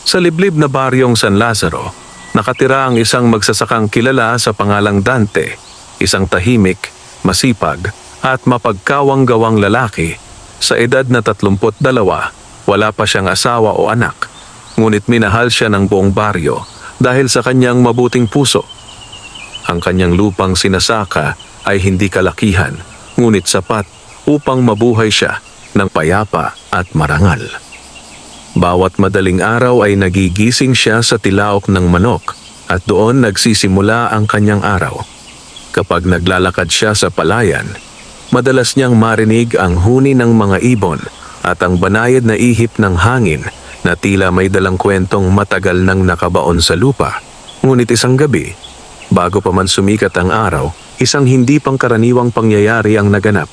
Sa liblib na baryong San Lazaro, nakatira ang isang magsasakang kilala sa pangalang Dante, isang tahimik, masipag, at mapagkawang-gawang lalaki. Sa edad na 32, wala pa siyang asawa o anak, ngunit minahal siya ng buong baryo dahil sa kanyang mabuting puso. Ang kanyang lupang sinasaka ay hindi kalakihan, ngunit sapat upang mabuhay siya ng payapa at marangal. Bawat madaling araw ay nagigising siya sa tilaok ng manok at doon nagsisimula ang kanyang araw. Kapag naglalakad siya sa palayan, madalas niyang marinig ang huni ng mga ibon at ang banayad na ihip ng hangin na tila may dalang kwentong matagal nang nakabaon sa lupa. Ngunit isang gabi, bago pa man sumikat ang araw, isang hindi pangkaraniwang pangyayari ang naganap.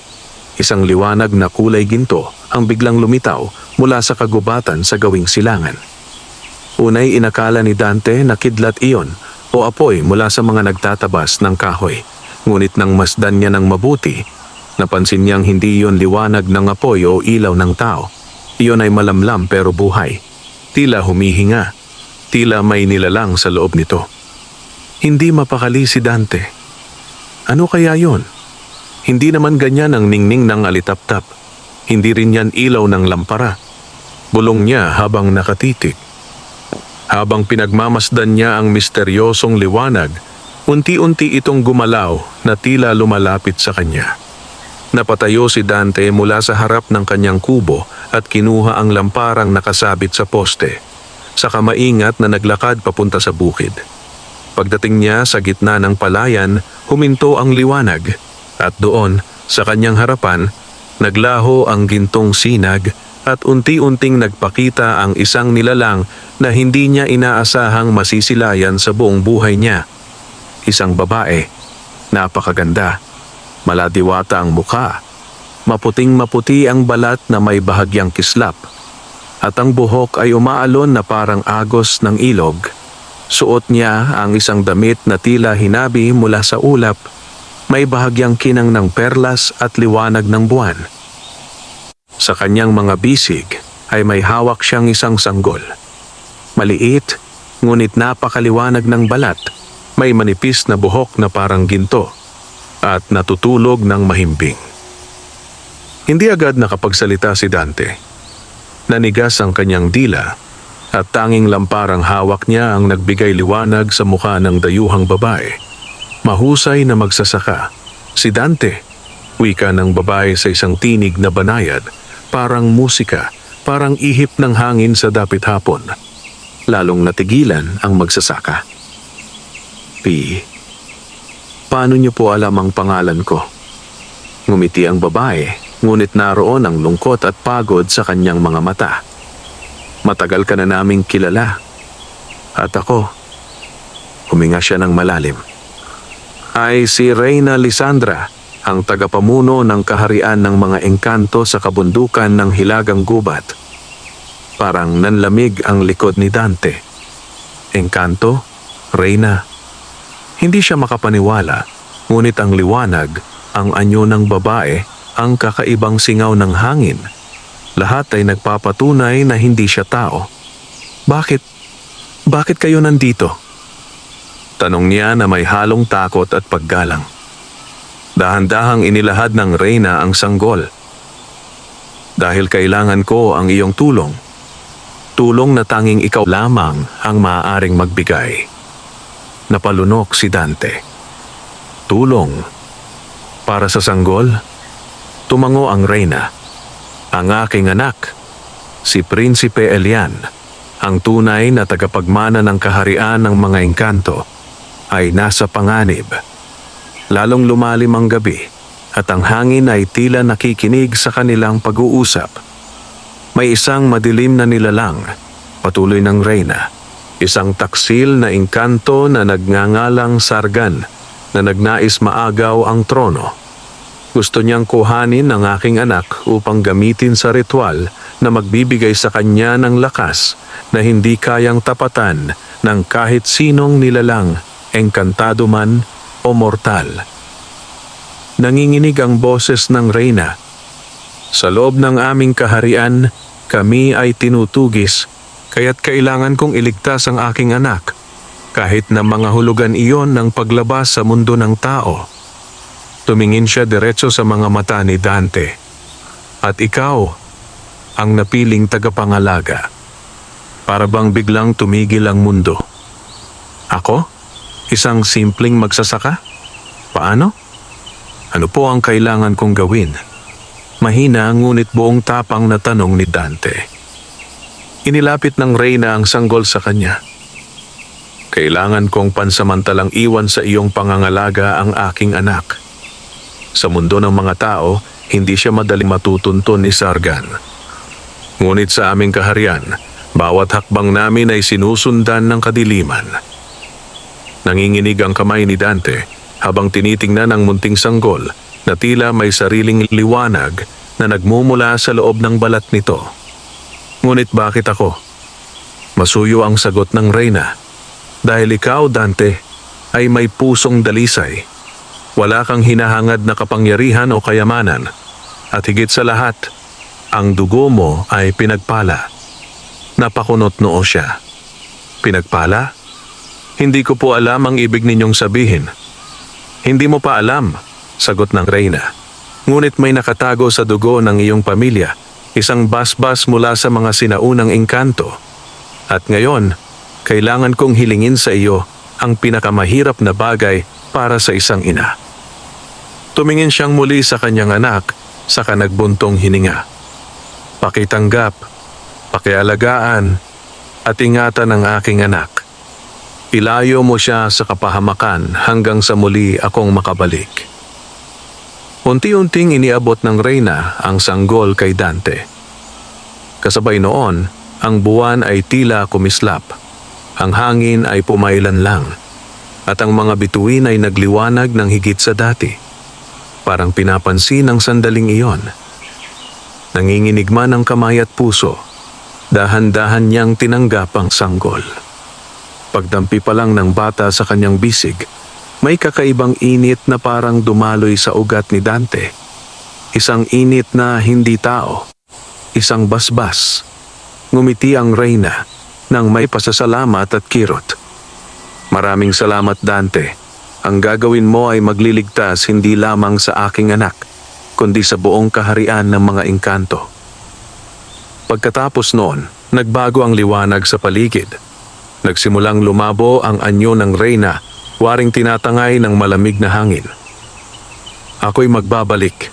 Isang liwanag na kulay ginto ang biglang lumitaw mula sa kagubatan sa gawing silangan. Unay inakala ni Dante na kidlat iyon o apoy mula sa mga nagtatabas ng kahoy. Ngunit nang masdan niya ng mabuti, napansin niyang hindi iyon liwanag ng apoy o ilaw ng tao. Iyon ay malamlam pero buhay. Tila humihinga. Tila may nilalang sa loob nito. Hindi mapakali si Dante. Ano kaya yon? Hindi naman ganyan ang ningning ng alitaptap. Hindi rin yan ilaw ng lampara. Bulong niya habang nakatitig. Habang pinagmamasdan niya ang misteryosong liwanag, unti-unti itong gumalaw na tila lumalapit sa kanya. Napatayo si Dante mula sa harap ng kanyang kubo at kinuha ang lamparang nakasabit sa poste. Saka maingat na naglakad papunta sa bukid. Pagdating niya sa gitna ng palayan, huminto ang liwanag at doon, sa kanyang harapan, naglaho ang gintong sinag at unti-unting nagpakita ang isang nilalang na hindi niya inaasahang masisilayan sa buong buhay niya. Isang babae, napakaganda, maladiwata ang mukha, maputing-maputi ang balat na may bahagyang kislap, at ang buhok ay umaalon na parang agos ng ilog. Suot niya ang isang damit na tila hinabi mula sa ulap, may bahagyang kinang ng perlas at liwanag ng buwan. Sa kanyang mga bisig ay may hawak siyang isang sanggol. Maliit, ngunit napakaliwanag ng balat, may manipis na buhok na parang ginto, at natutulog ng mahimbing. Hindi agad nakapagsalita si Dante. Nanigas ang kanyang dila, at tanging lamparang hawak niya ang nagbigay liwanag sa mukha ng dayuhang babae. Mahusay na magsasaka. Si Dante, wika ng babae sa isang tinig na banayad, parang musika, parang ihip ng hangin sa dapit hapon. Lalong natigilan ang magsasaka. Paano niyo po alam ang pangalan ko? Ngumiti ang babae, ngunit naroon ang lungkot at pagod sa kanyang mga mata. Matagal ka na naming kilala. At ako, huminga siya ng malalim. Ay si Reyna Lisandra, ang tagapamuno ng kaharian ng mga engkanto sa kabundukan ng Hilagang Gubat. Parang nanlamig ang likod ni Dante. Engkanto? Reyna? Hindi siya makapaniwala, ngunit ang liwanag, ang anyo ng babae, ang kakaibang singaw ng hangin. Lahat ay nagpapatunay na hindi siya tao. Bakit kayo nandito? Tanong niya na may halong takot at paggalang. Dahan-dahang inilahad ng Reyna ang sanggol. Dahil kailangan ko ang iyong tulong. Tulong na tanging ikaw lamang ang maaaring magbigay. Napalunok si Dante. Tulong? Para sa sanggol? Tumango ang Reyna. Ang aking anak, si Prinsipe Elian, ang tunay na tagapagmana ng kaharian ng mga engkanto, ay nasa panganib. Lalong lumalim ang gabi at ang hangin ay tila nakikinig sa kanilang pag-uusap. May isang madilim na nilalang, patuloy ng Reyna, isang taksil na engkanto na nagngangalang Sargan na nagnais maagaw ang trono. Gusto niyang kuhanin ang aking anak upang gamitin sa ritual na magbibigay sa kanya ng lakas na hindi kayang tapatan ng kahit sinong nilalang, engkantado man o mortal. Nanginginig ang boses ng Reyna. Sa loob ng aming kaharian, kami ay tinutugis, Kaya't kailangan kong iligtas ang aking anak, kahit na mga hulugan iyon ng paglabas sa mundo ng tao. Tumingin siya diretso sa mga mata ni Dante. At ikaw, ang napiling tagapangalaga. Para bang biglang tumigil ang mundo. Ako? Isang simpleng magsasaka? Paano? Ano po ang kailangan kong gawin? Mahina ngunit buong tapang na tanong ni Dante. Inilapit ng Reyna ang sanggol sa kanya. Kailangan kong pansamantalang iwan sa iyong pangangalaga ang aking anak. Sa mundo ng mga tao, hindi siya madaling matutunton ni Sargan. Ngunit sa aming kaharian, bawat hakbang namin ay sinusundan ng kadiliman. Nanginginig ang kamay ni Dante habang tinitingnan ang munting sanggol na tila may sariling liwanag na nagmumula sa loob ng balat nito. Ngunit bakit ako? Masuyo ang sagot ng Reyna. Dahil ikaw, Dante, ay may pusong dalisay. Wala kang hinahangad na kapangyarihan o kayamanan. At higit sa lahat, ang dugo mo ay pinagpala. Napakunot noo siya. Pinagpala? Hindi ko po alam ang ibig ninyong sabihin. Hindi mo pa alam, sagot ng Reyna. Ngunit may nakatago sa dugo ng iyong pamilya, isang basbas mula sa mga sinaunang engkanto. At ngayon, kailangan kong hilingin sa iyo ang pinakamahirap na bagay para sa isang ina. Tumingin siyang muli sa kanyang anak, saka nagbuntong hininga. Pakitanggap, pakialagaan, at ingatan ang aking anak. Ilayo mo siya sa kapahamakan hanggang sa muli akong makabalik. Unti-unting iniabot ng Reyna ang sanggol kay Dante. Kasabay noon, ang buwan ay tila kumislap. Ang hangin ay pumailan lang. At ang mga bituin ay nagliwanag ng higit sa dati. Parang pinapansin ang sandaling iyon. Nanginginig man ang kamay at puso. Dahan-dahan niyang tinanggap ang sanggol. Pagdampi pa lang ng bata sa kanyang bisig, may kakaibang init na parang dumaloy sa ugat ni Dante. Isang init na hindi tao. Isang basbas. Ngumiti ang Reyna nang may pasasalamat at kirot. Maraming salamat, Dante. Ang gagawin mo ay magliligtas hindi lamang sa aking anak, kundi sa buong kaharian ng mga engkanto. Pagkatapos noon, nagbago ang liwanag sa paligid. Nagsimulang lumabo ang anyo ng Reyna, waring tinatangay ng malamig na hangin. Ako'y magbabalik.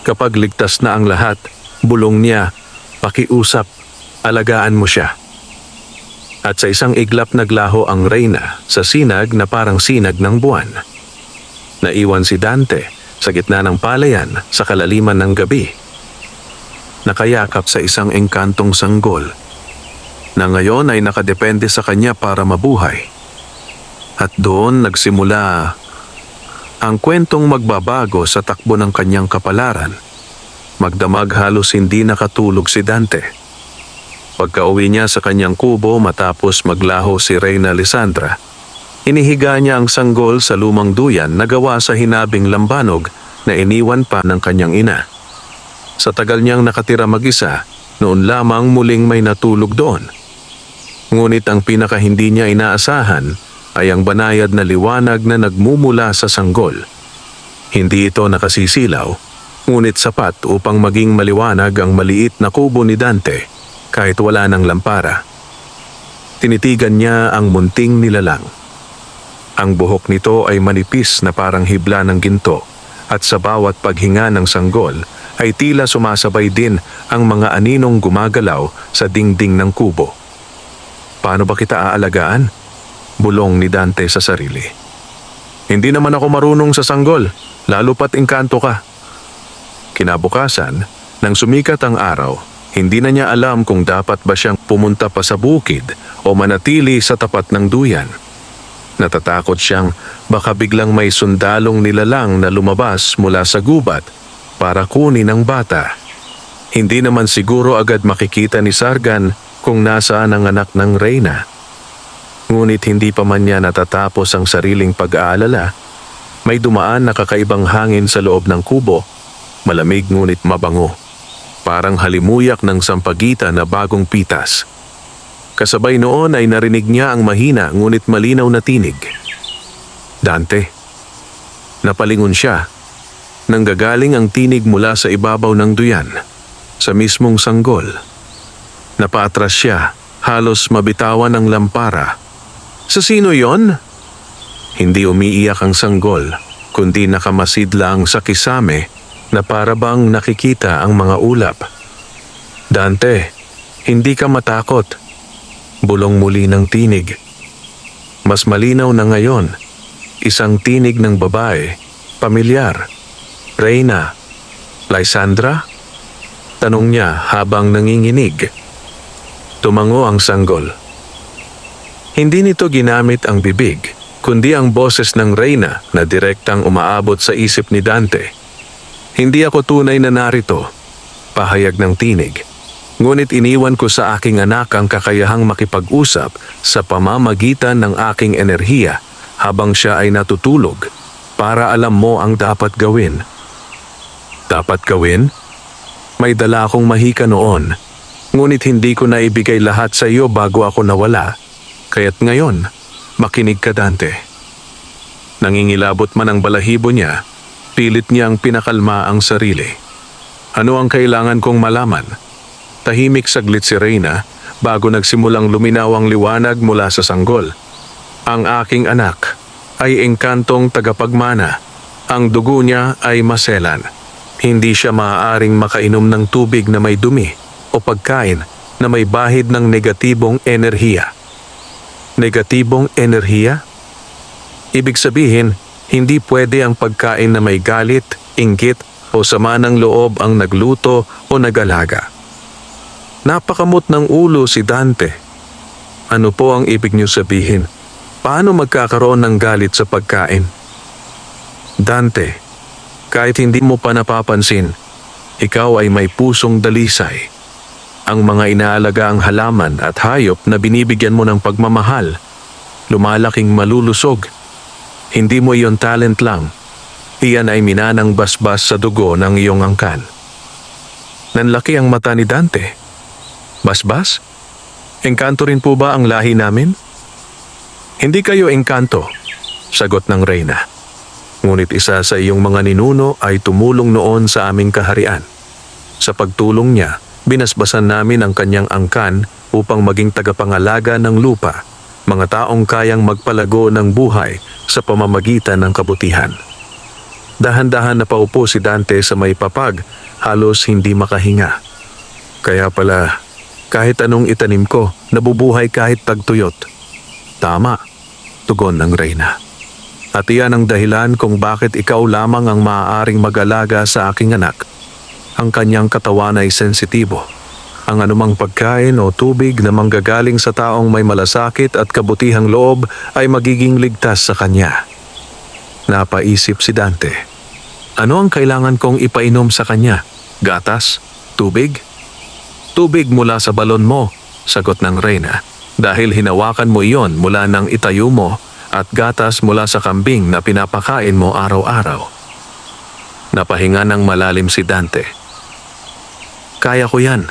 Kapag ligtas na ang lahat, bulong niya, pakiusap, alagaan mo siya. At sa isang iglap naglaho ang Reyna sa sinag na parang sinag ng buwan. Naiwan si Dante sa gitna ng palayan sa kalaliman ng gabi. Nakayakap sa isang engkantong sanggol na ngayon ay nakadepende sa kanya para mabuhay. At doon nagsimula ang kwentong magbabago sa takbo ng kanyang kapalaran. Magdamag halos hindi nakatulog si Dante. Pagka-uwi niya sa kanyang kubo matapos maglaho si Reyna Lisandra, inihiga niya ang sanggol sa lumang duyan na gawa sa hinabing lambanog na iniwan pa ng kanyang ina. Sa tagal niyang nakatira mag-isa, noon lamang muling may natulog doon. Ngunit ang pinaka hindi niya inaasahan ay ang banayad na liwanag na nagmumula sa sanggol. Hindi ito nakasisilaw, ngunit sapat upang maging maliwanag ang maliit na kubo ni Dante kahit wala ng lampara. Tinitigan niya ang munting nilalang. Ang buhok nito ay manipis na parang hibla ng ginto at sa bawat paghinga ng sanggol ay tila sumasabay din ang mga aninong gumagalaw sa dingding ng kubo. Paano ba kita aalagaan? Bulong ni Dante sa sarili. Hindi naman ako marunong sa sanggol, lalo pat engkanto ka. Kinabukasan, nang sumikat ang araw, hindi na niya alam kung dapat ba siyang pumunta pa sa bukid o manatili sa tapat ng duyan. Natatakot siyang baka biglang may sundalong nilalang na lumabas mula sa gubat para kunin ang bata. Hindi naman siguro agad makikita ni Sargan kung nasaan ang anak ng Reyna. Ngunit hindi pa man niya natatapos ang sariling pag-aalala, may dumaan na kakaibang hangin sa loob ng kubo, malamig ngunit mabango. Parang halimuyak ng sampagitan na bagong pitas. Kasabay noon ay narinig niya ang mahina ngunit malinaw na tinig. Dante. Napalingon siya. Nanggagaling ang tinig mula sa ibabaw ng duyan, sa mismong sanggol. Napaatras siya, halos mabitawan ang lampara. Sa sino yon? Hindi umiiyak ang sanggol, kundi nakamasidla ang sa kisame na para bang nakikita ang mga ulap. Dante, hindi ka matakot. Bulong muli ng tinig. Mas malinaw na ngayon, isang tinig ng babae, pamilyar. Reyna, Lysandra? Tanong niya habang nanginginig. Tumango ang sanggol. Hindi nito ginamit ang bibig, kundi ang boses ng Reyna na direktang umaabot sa isip ni Dante. Hindi ako tunay na narito, pahayag ng tinig. Ngunit iniwan ko sa aking anak ang kakayahang makipag-usap sa pamamagitan ng aking enerhiya habang siya ay natutulog para alam mo ang dapat gawin. Dapat gawin? May dala akong mahika noon, ngunit hindi ko naibigay lahat sa iyo bago ako nawala. Kaya't ngayon, makinig ka, Dante. Nangingilabot man ang balahibo niya, pilit niyang pinakalma ang sarili. Ano ang kailangan kong malaman? Tahimik saglit si Reyna bago nagsimulang luminaw ang liwanag mula sa sanggol. Ang aking anak ay engkantong tagapagmana. Ang dugo niya ay maselan. Hindi siya maaaring makainom ng tubig na may dumi o pagkain na may bahid ng negatibong enerhiya. Negatibong enerhiya? Ibig sabihin, hindi pwede ang pagkain na may galit, inggit o sama ng loob ang nagluto o nagalaga. Napakamot ng ulo si Dante. Ano po ang ibig niyo sabihin? Paano magkakaroon ng galit sa pagkain? Dante, kahit hindi mo pa napapansin, ikaw ay may pusong dalisay. Ang mga inaalaga ang halaman at hayop na binibigyan mo ng pagmamahal, lumalaking malulusog. Hindi mo iyon talent lang. Iyan ay minanang basbas sa dugo ng iyong angkan. Nanlaki ang mata ni Dante. Basbas? Engkanto rin po ba ang lahi namin? Hindi kayo engkanto, sagot ng Reyna. Ngunit isa sa iyong mga ninuno ay tumulong noon sa aming kaharian. Sa pagtulong niya, binasbasan namin ang kanyang angkan upang maging tagapangalaga ng lupa, mga taong kayang magpalago ng buhay sa pamamagitan ng kabutihan. Dahan-dahan na paupo si Dante sa may papag, halos hindi makahinga. Kaya pala, kahit anong itanim ko, nabubuhay kahit tagtuyot. Tama, tugon ng Reyna. At iyan ang dahilan kung bakit ikaw lamang ang maaaring mag-alaga sa aking anak. Ang kanyang katawan ay sensitibo. Ang anumang pagkain o tubig na manggagaling sa taong may malasakit at kabutihang loob ay magiging ligtas sa kanya. Napaisip si Dante. Ano ang kailangan kong ipainom sa kanya? Gatas? Tubig? Tubig mula sa balon mo, sagot ng Reyna. Dahil hinawakan mo iyon mula nang itayo mo at gatas mula sa kambing na pinapakain mo araw-araw. Napahinga ng malalim si Dante. Kaya ko yan.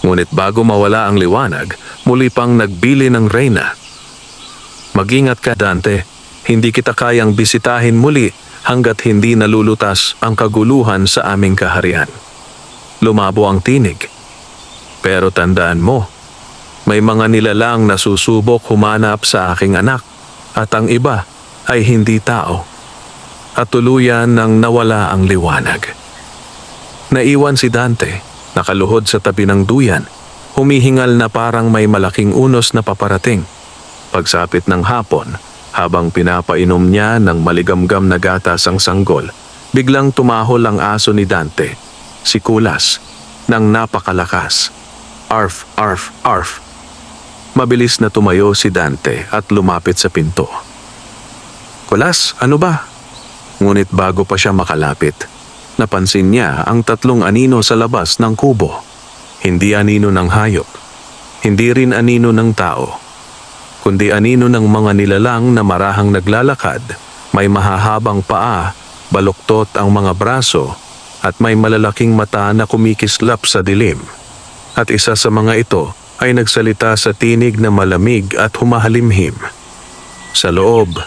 Ngunit bago mawala ang liwanag, muli pang nagbili ng Reyna. Mag-ingat ka, Dante. Hindi kita kayang bisitahin muli hanggat hindi nalulutas ang kaguluhan sa aming kaharian. Lumabo ang tinig. Pero tandaan mo, may mga nilalang na susubok humanap sa aking anak at ang iba ay hindi tao. At tuluyan nang nawala ang liwanag. Naiwan si Dante, nakaluhod sa tabi ng duyan, humihingal na parang may malaking unos na paparating. Pagsapit ng hapon, habang pinapainom niya ng maligamgam na gatas ang sanggol, biglang tumahol ang aso ni Dante, si Kulas, ng napakalakas. Arf, arf, arf. Mabilis na tumayo si Dante at lumapit sa pinto. Kulas, ano ba? Ngunit bago pa siya makalapit, napansin niya ang 3 anino sa labas ng kubo. Hindi anino ng hayop, hindi rin anino ng tao, kundi anino ng mga nilalang na marahang naglalakad, may mahahabang paa, baluktot ang mga braso, at may malalaking mata na kumikislap sa dilim. At isa sa mga ito ay nagsalita sa tinig na malamig at humahalimhim. Sa loob,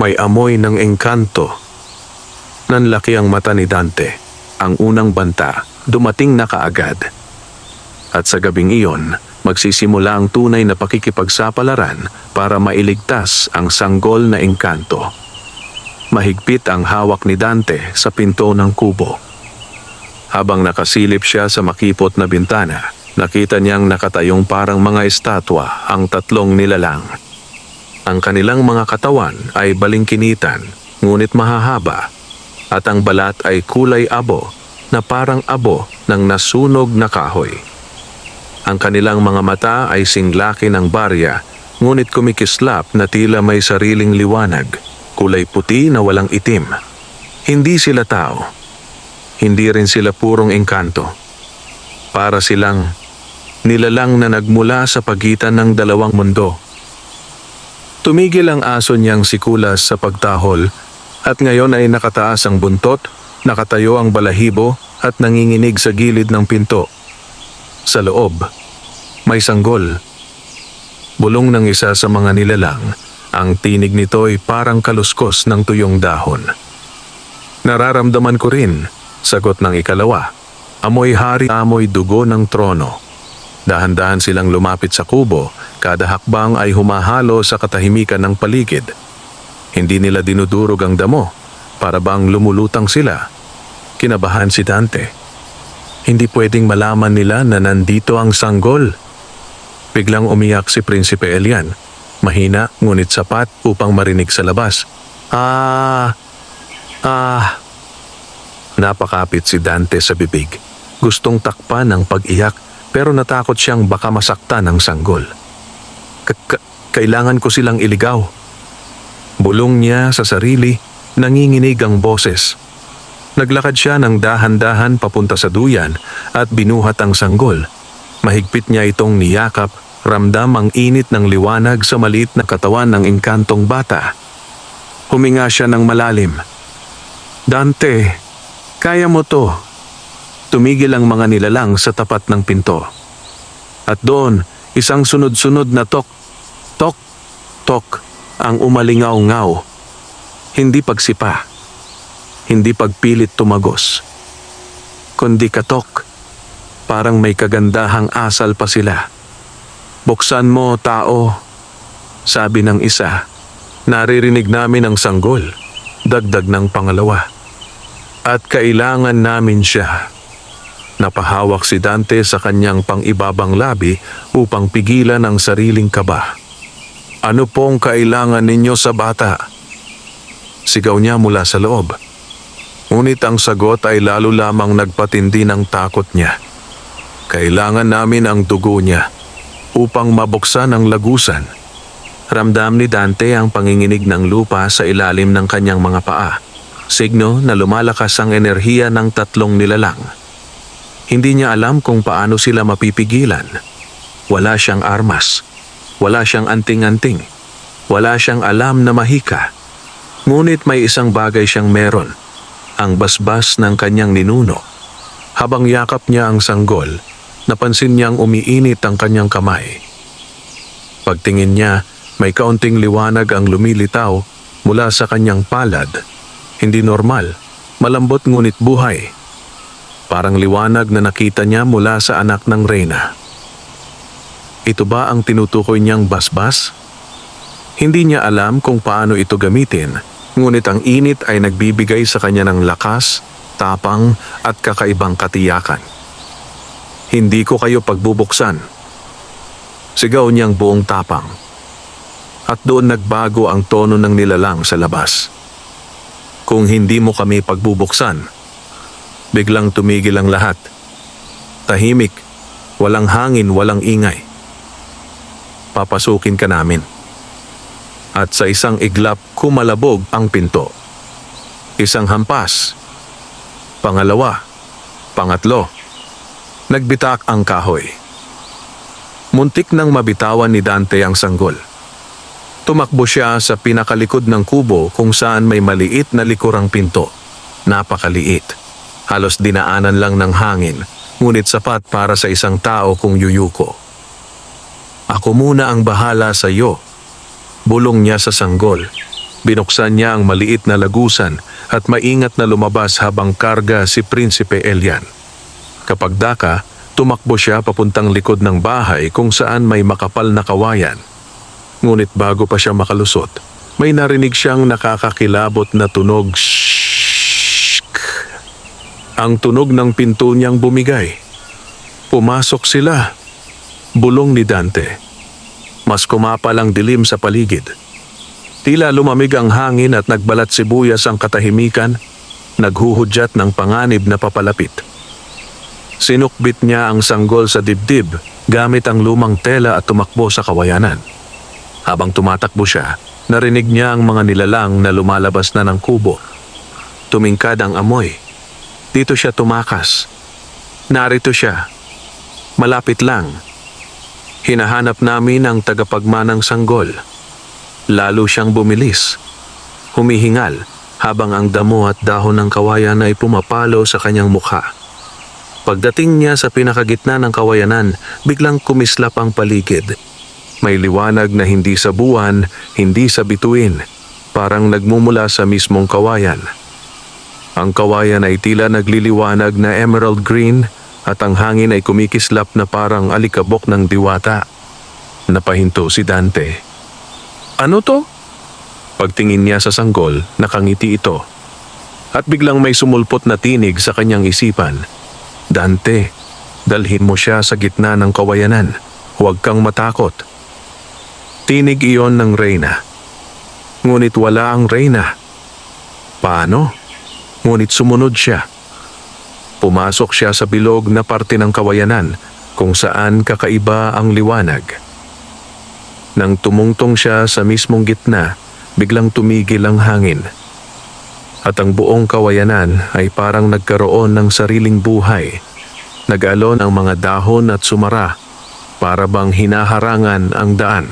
may amoy ng engkanto. Nanlaki ang mata ni Dante. Ang unang banta, dumating na kaagad. At sa gabing iyon, magsisimula ang tunay na pakikipagsapalaran para mailigtas ang sanggol na engkanto. Mahigpit ang hawak ni Dante sa pinto ng kubo. Habang nakasilip siya sa makipot na bintana, nakita niyang nakatayong parang mga estatwa ang tatlong nilalang. Ang kanilang mga katawan ay balingkinitan, ngunit mahahaba, at ang balat ay kulay abo na parang abo ng nasunog na kahoy. Ang kanilang mga mata ay singlaki ng barya, ngunit kumikislap na tila may sariling liwanag, kulay puti na walang itim. Hindi sila tao. Hindi rin sila purong engkanto. Para silang nilalang na nagmula sa pagitan ng dalawang mundo. Tumigil ang aso niyang si Kulas sa pagtahol at ngayon ay nakataas ang buntot, nakatayo ang balahibo at nanginginig sa gilid ng pinto. Sa loob, may sanggol. Bulong ng isa sa mga nilalang, ang tinig nito ay parang kaluskos ng tuyong dahon. Nararamdaman ko rin, sagot ng ikalawa, amoy hari, amoy dugo ng trono. Dahan-dahan silang lumapit sa kubo, kada hakbang ay humahalo sa katahimikan ng paligid. Hindi nila dinudurog ang damo, para bang lumulutang sila. Kinabahan si Dante. Hindi pwedeng malaman nila na nandito ang sanggol. Biglang umiyak si Prinsipe Elian, mahina ngunit sapat upang marinig sa labas. Napakapit si Dante sa bibig. Gustong takpan ang pag-iyak pero natakot siyang baka masaktan ng sanggol. Kailangan ko silang iligaw. Bulong niya sa sarili, nanginginig ang boses. Naglakad siya ng dahan-dahan papunta sa duyan at binuhat ang sanggol. Mahigpit niya itong niyakap, ramdam ang init ng liwanag sa maliit na katawan ng engkantong bata. Huminga siya ng malalim. Dante, kaya mo to. Tumigil ang mga nilalang sa tapat ng pinto. At doon, isang sunod-sunod na tok, tok, tok ang umalingaw-ngaw. Hindi pagsipa. Hindi pagpilit tumagos, kundi katok, parang may kagandahang asal pa sila. Buksan mo, tao, sabi ng isa. Naririnig namin ang sanggol, dagdag ng pangalawa. At kailangan namin siya. Napahawak si Dante sa kanyang pang-ibabang labi upang pigilan ang sariling kaba. Ano pong kailangan ninyo sa bata? Sigaw niya mula sa loob. Ngunit ang sagot ay lalo lamang nagpatindi ng takot niya. Kailangan namin ang dugo niya upang mabuksan ang lagusan. Ramdam ni Dante ang panginginig ng lupa sa ilalim ng kanyang mga paa. Signo na lumalakas ang enerhiya ng tatlong nilalang. Hindi niya alam kung paano sila mapipigilan. Wala siyang armas. Wala siyang anting-anting. Wala siyang alam na mahika. Ngunit may isang bagay siyang meron. Ang basbas ng kanyang ninuno. Habang yakap niya ang sanggol, napansin niyang umiinit ang kanyang kamay. Pagtingin niya, may kaunting liwanag ang lumilitaw mula sa kanyang palad. Hindi normal, malambot ngunit buhay. Parang liwanag na nakita niya mula sa anak ng reyna. Ito ba ang tinutukoy niyang basbas? Hindi niya alam kung paano ito gamitin. Ngunit ang init ay nagbibigay sa kanya ng lakas, tapang at kakaibang katiyakan. Hindi ko kayo pagbubuksan. Sigaw niyang buong tapang. At doon nagbago ang tono ng nilalang sa labas. Kung hindi mo kami pagbubuksan, biglang tumigil ang lahat. Tahimik, walang hangin, walang ingay. Papasukin ka namin. At sa isang iglap, kumalabog ang pinto. Isang hampas. Pangalawa. Pangatlo. Nagbitak ang kahoy. Muntik nang mabitawan ni Dante ang sanggol. Tumakbo siya sa pinakalikod ng kubo kung saan may maliit na likurang pinto. Napakaliit. Halos dinaanan lang ng hangin, ngunit sapat para sa isang tao kung yuyuko. Ako muna ang bahala sa iyo. Bulong niya sa sanggol. Binuksan niya ang maliit na lagusan at maingat na lumabas habang karga si Prinsipe Elian. Kapag daka, tumakbo siya papuntang likod ng bahay kung saan may makapal na kawayan. Ngunit bago pa siya makalusot, may narinig siyang nakakakilabot na tunog. Shhh! Ang tunog ng pinto niyang bumigay. Pumasok sila. Bulong ni Dante. Mas kumapal ang dilim sa paligid. Tila lumamig ang hangin at nagbalat sibuyas ang katahimikan, naghuhudyat ng panganib na papalapit. Sinukbit niya ang sanggol sa dibdib gamit ang lumang tela at tumakbo sa kawayanan. Habang tumatakbo siya, narinig niya ang mga nilalang na lumalabas na ng kubo. Tumingkad ang amoy. Dito siya tumakas. Narito siya. Malapit lang. Hinahanap namin ang tagapagmanang sanggol. Lalo siyang bumilis. Humihingal habang ang damo at dahon ng kawayan ay pumapalo sa kanyang mukha. Pagdating niya sa pinakagitna ng kawayanan, biglang kumislap ang paligid. May liwanag na hindi sa buwan, hindi sa bituin, parang nagmumula sa mismong kawayan. Ang kawayan ay tila nagliliwanag na emerald green at ang hangin ay kumikislap na parang alikabok ng diwata. Napahinto si Dante. Ano to? Pagtingin niya sa sanggol, nakangiti ito. At biglang may sumulpot na tinig sa kanyang isipan. Dante, dalhin mo siya sa gitna ng kawayanan. Huwag kang matakot. Tinig iyon ng reyna. Ngunit wala ang reyna. Paano? Ngunit sumunod siya. Pumasok siya sa bilog na parte ng kawayanan kung saan kakaiba ang liwanag. Nang tumungtong siya sa mismong gitna, biglang tumigil ang hangin. At ang buong kawayanan ay parang nagkaroon ng sariling buhay. Nag-alon ang mga dahon at sumara, para bang hinaharangan ang daan.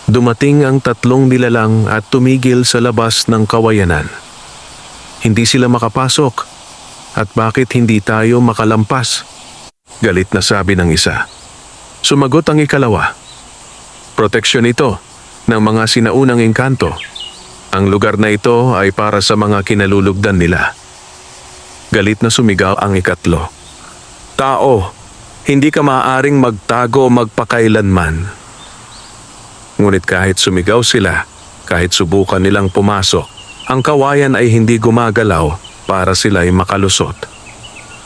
Dumating ang tatlong nilalang at tumigil sa labas ng kawayanan. Hindi sila makapasok. At bakit hindi tayo makalampas? Galit na sabi ng isa. Sumagot ang ikalawa. Proteksyon ito ng mga sinaunang engkanto. Ang lugar na ito ay para sa mga kinalulugdan nila. Galit na sumigaw ang ikatlo. Tao, hindi ka maaaring magtago magpakailanman. Ngunit kahit sumigaw sila, kahit subukan nilang pumasok, ang kawayan ay hindi gumagalaw para sila'y makalusot.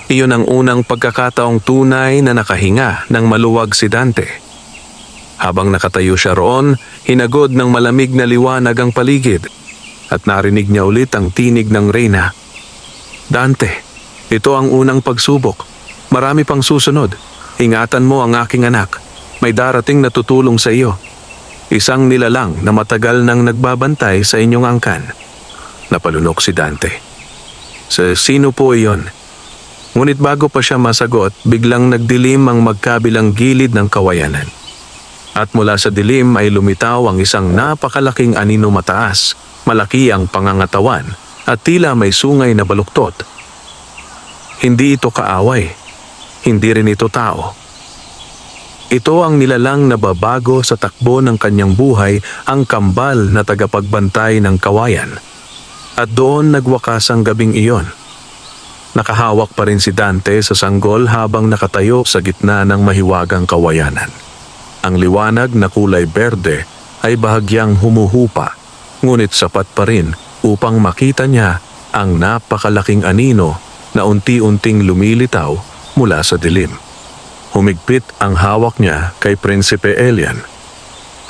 Iyon ang unang pagkakataong tunay na nakahinga ng maluwag si Dante. Habang nakatayo siya roon, hinagod ng malamig na liwanag ang paligid at narinig niya ulit ang tinig ng reyna. Dante, ito ang unang pagsubok. Marami pang susunod. Ingatan mo ang aking anak. May darating na tutulong sa iyo. Isang nilalang na matagal nang nagbabantay sa inyong angkan. Napalunok si Dante. Sa sino po iyon? Ngunit bago pa siya masagot, biglang nagdilim ang magkabilang gilid ng kawayanan. At mula sa dilim ay lumitaw ang isang napakalaking anino mataas, malaki ang pangangatawan at tila may sungay na baluktot. Hindi ito kaaway, hindi rin ito tao. Ito ang nilalang na babago sa takbo ng kanyang buhay, ang kambal na tagapagbantay ng kawayan. At doon nagwakas ang gabing iyon. Nakahawak pa rin si Dante sa sanggol habang nakatayo sa gitna ng mahiwagang kawayanan. Ang liwanag na kulay berde ay bahagyang humuhupa, ngunit sapat pa rin upang makita niya ang napakalaking anino na unti-unting lumilitaw mula sa dilim. Humigpit ang hawak niya kay Prinsipe Elian.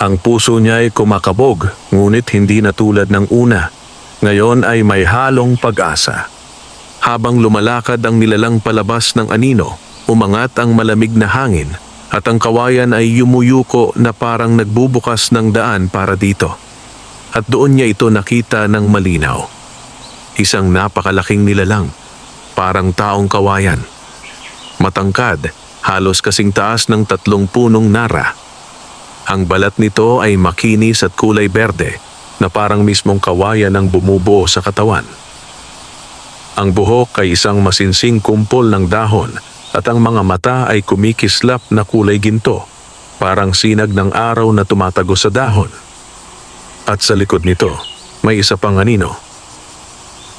Ang puso niya ay kumakabog, ngunit hindi na tulad ng una. Ngayon ay may halong pag-asa. Habang lumalakad ang nilalang palabas ng anino, umangat ang malamig na hangin at ang kawayan ay yumuyuko na parang nagbubukas ng daan para dito. At doon niya ito nakita ng malinaw. Isang napakalaking nilalang, parang taong kawayan. Matangkad, halos kasing taas ng 3 punong nara. Ang balat nito ay makinis at kulay berde na parang mismong kawayan ang bumubuo sa katawan. Ang buhok ay isang masinsing kumpol ng dahon at ang mga mata ay kumikislap na kulay ginto. parang sinag ng araw na tumatago sa dahon. At sa likod nito, may isa pang anino.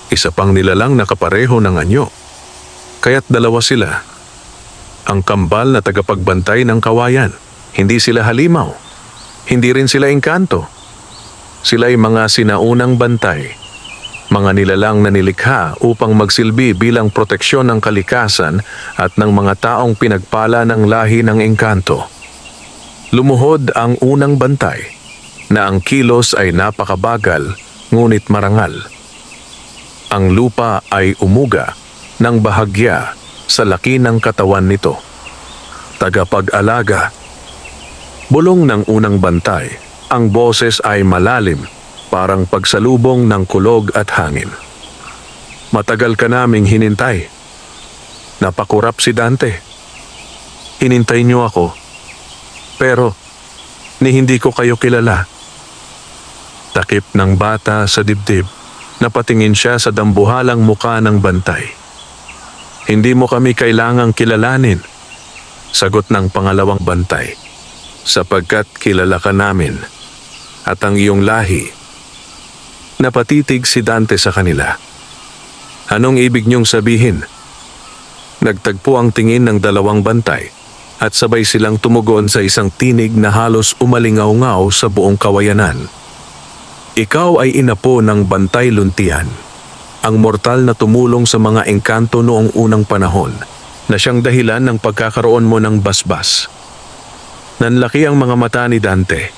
Isa pang nilalang na kapareho ng anyo. Kaya't dalawa sila. Ang kambal na tagapagbantay ng kawayan. Hindi sila halimaw. Hindi rin sila engkanto. Sila'y mga sinaunang bantay. Mga nilalang na nilikha upang magsilbi bilang proteksyon ng kalikasan at ng mga taong pinagpala ng lahi ng engkanto. Lumuhod ang unang bantay na ang kilos ay napakabagal ngunit marangal. Ang lupa ay umuga ng bahagya sa laki ng katawan nito. Tagapag-alaga. Bulong ng unang bantay, ang boses ay malalim, parang pagsalubong ng kulog at hangin. Matagal ka naming hinintay. Napakurap si Dante. Hinintay niyo ako. Pero, ni hindi ko kayo kilala. Takip ng bata sa dibdib, napatingin siya sa dambuhalang muka ng bantay. Hindi mo kami kailangang kilalanin, sagot ng pangalawang bantay, sapagkat kilala ka namin at ang iyong lahi. Napatitig si Dante sa kanila. Anong ibig niyong sabihin? Nagtagpo ang tingin ng dalawang bantay at sabay silang tumugon sa isang tinig na halos umalingaw-ngaw sa buong kawayanan. Ikaw ay inapo ng Bantay Luntian, ang mortal na tumulong sa mga engkanto noong unang panahon, na siyang dahilan ng pagkakaroon mo ng basbas. Nanlaki ang mga mata ni Dante.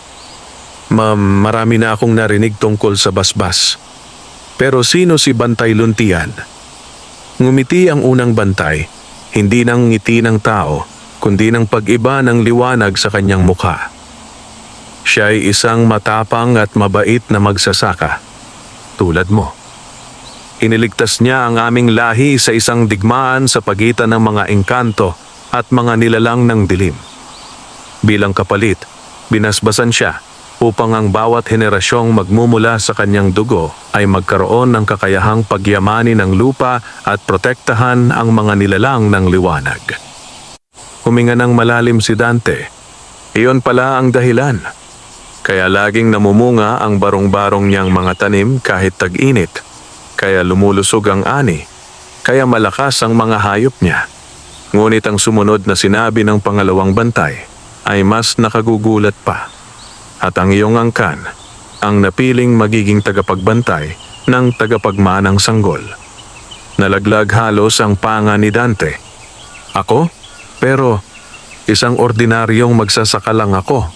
Marami na akong narinig tungkol sa basbas. Pero sino si Bantay Luntian? Ngumiti ang unang bantay, hindi ng ngiti ng tao, kundi ng pag-iba ng liwanag sa kanyang mukha. Siya ay isang matapang at mabait na magsasaka, tulad mo. Iniligtas niya ang aming lahi sa isang digmaan sa pagitan ng mga engkanto at mga nilalang ng dilim. Bilang kapalit, binasbasan siya upang ang bawat henerasyong magmumula sa kanyang dugo ay magkaroon ng kakayahang pagyamanin ng lupa at protektahan ang mga nilalang ng liwanag. Huminga ng malalim si Dante. Iyon pala ang dahilan. Kaya laging namumunga ang barong-barong niyang mga tanim kahit tag-init. Kaya lumulusog ang ani. Kaya malakas ang mga hayop niya. Ngunit ang sumunod na sinabi ng pangalawang bantay ay mas nakagugulat pa. At ang iyong angkan, ang napiling magiging tagapagbantay ng tagapagmanang sanggol. Nalaglag halos ang panga ni Dante. Ako? Pero isang ordinaryong magsasaka lang ako.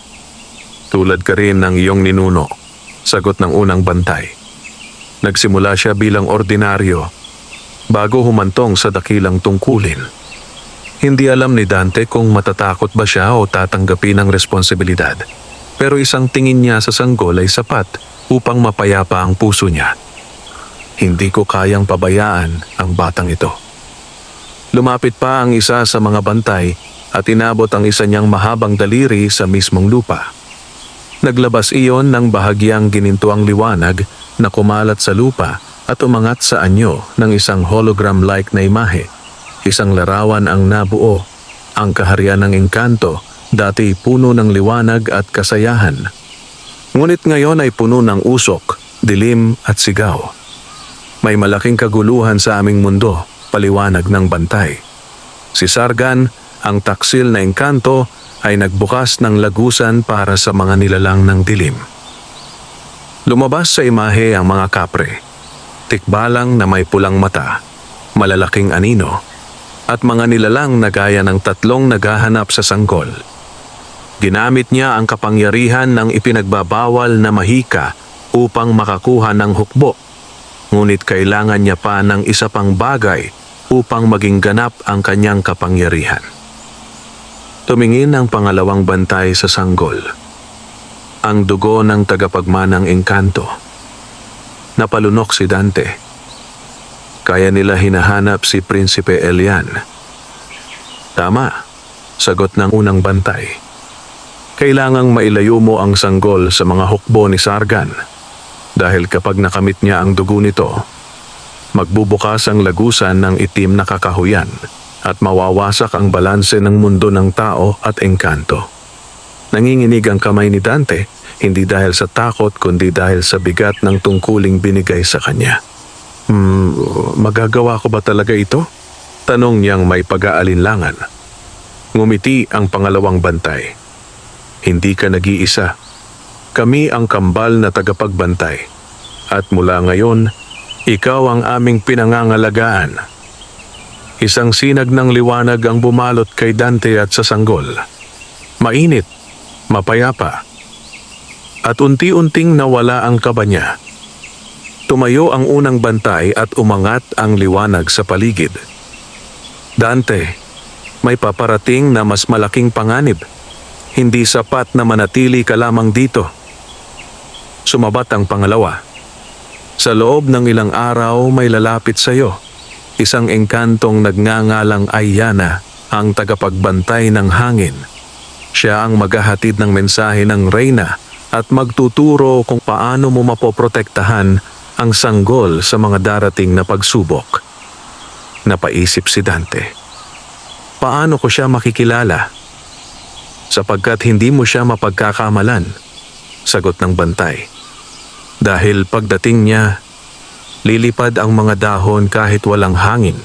Tulad ka rin ng iyong ninuno, sagot ng unang bantay. Nagsimula siya bilang ordinaryo bago humantong sa dakilang tungkulin. Hindi alam ni Dante kung matatakot ba siya o tatanggapin ang responsibilidad. Pero isang tingin niya sa sanggol ay sapat upang mapayapa ang puso niya. Hindi ko kayang pabayaan ang batang ito. Lumapit pa ang isa sa mga bantay at inabot ang isa niyang mahabang daliri sa mismong lupa. Naglabas iyon ng bahagyang ginintuang liwanag na kumalat sa lupa at umangat sa anyo ng isang hologram-like na imahe. Isang larawan ang nabuo, ang kaharian ng engkanto, dati puno ng liwanag at kasayahan. Ngunit ngayon ay puno ng usok, dilim at sigaw. May malaking kaguluhan sa aming mundo, paliwanag ng bantay. Si Sargan, ang taksil na engkanto, ay nagbukas ng lagusan para sa mga nilalang ng dilim. Lumabas sa imahe ang mga kapre, tikbalang na may pulang mata, malalaking anino, at mga nilalang na gaya ng tatlong naghahanap sa sanggol. Ginamit niya ang kapangyarihan ng ipinagbabawal na mahika upang makakuha ng hukbo, ngunit kailangan niya pa ng isa pang bagay upang maging ganap ang kanyang kapangyarihan. Tumingin ang pangalawang bantay sa sanggol. Ang dugo ng tagapagmanang engkanto. Napalunok si Dante. Kaya nila hinahanap si Prinsipe Elian. Tama, sagot ng unang bantay. Kailangang mailayo mo ang sanggol sa mga hukbo ni Sargan. Dahil kapag nakamit niya ang dugo nito, magbubukas ang lagusan ng itim na kakahuyan at mawawasak ang balanse ng mundo ng tao at engkanto. Nanginginig ang kamay ni Dante, hindi dahil sa takot kundi dahil sa bigat ng tungkuling binigay sa kanya. Magagawa ko ba talaga ito? Tanong niyang may pag-aalinlangan. Ngumiti ang pangalawang bantay. Hindi ka nag-iisa. Kami ang kambal na tagapagbantay. At mula ngayon, ikaw ang aming pinangangalagaan. Isang sinag ng liwanag ang bumalot kay Dante at sa sanggol. Mainit, mapayapa. At unti-unting nawala ang kaba niya. Tumayo ang unang bantay at umangat ang liwanag sa paligid. Dante, may paparating na mas malaking panganib. Hindi sapat na manatili ka lamang dito. Sumabat ang pangalawa. Sa loob ng ilang araw may lalapit sa iyo. Isang engkantong nagngangalang Ayana, ang tagapagbantay ng hangin. Siya ang maghahatid ng mensahe ng reyna at magtuturo kung paano mo mapoprotektahan ang sanggol sa mga darating na pagsubok. Napaisip si Dante. Paano ko siya makikilala? Sapagkat hindi mo siya mapagkakamalan, sagot ng bantay. Dahil pagdating niya, lilipad ang mga dahon kahit walang hangin.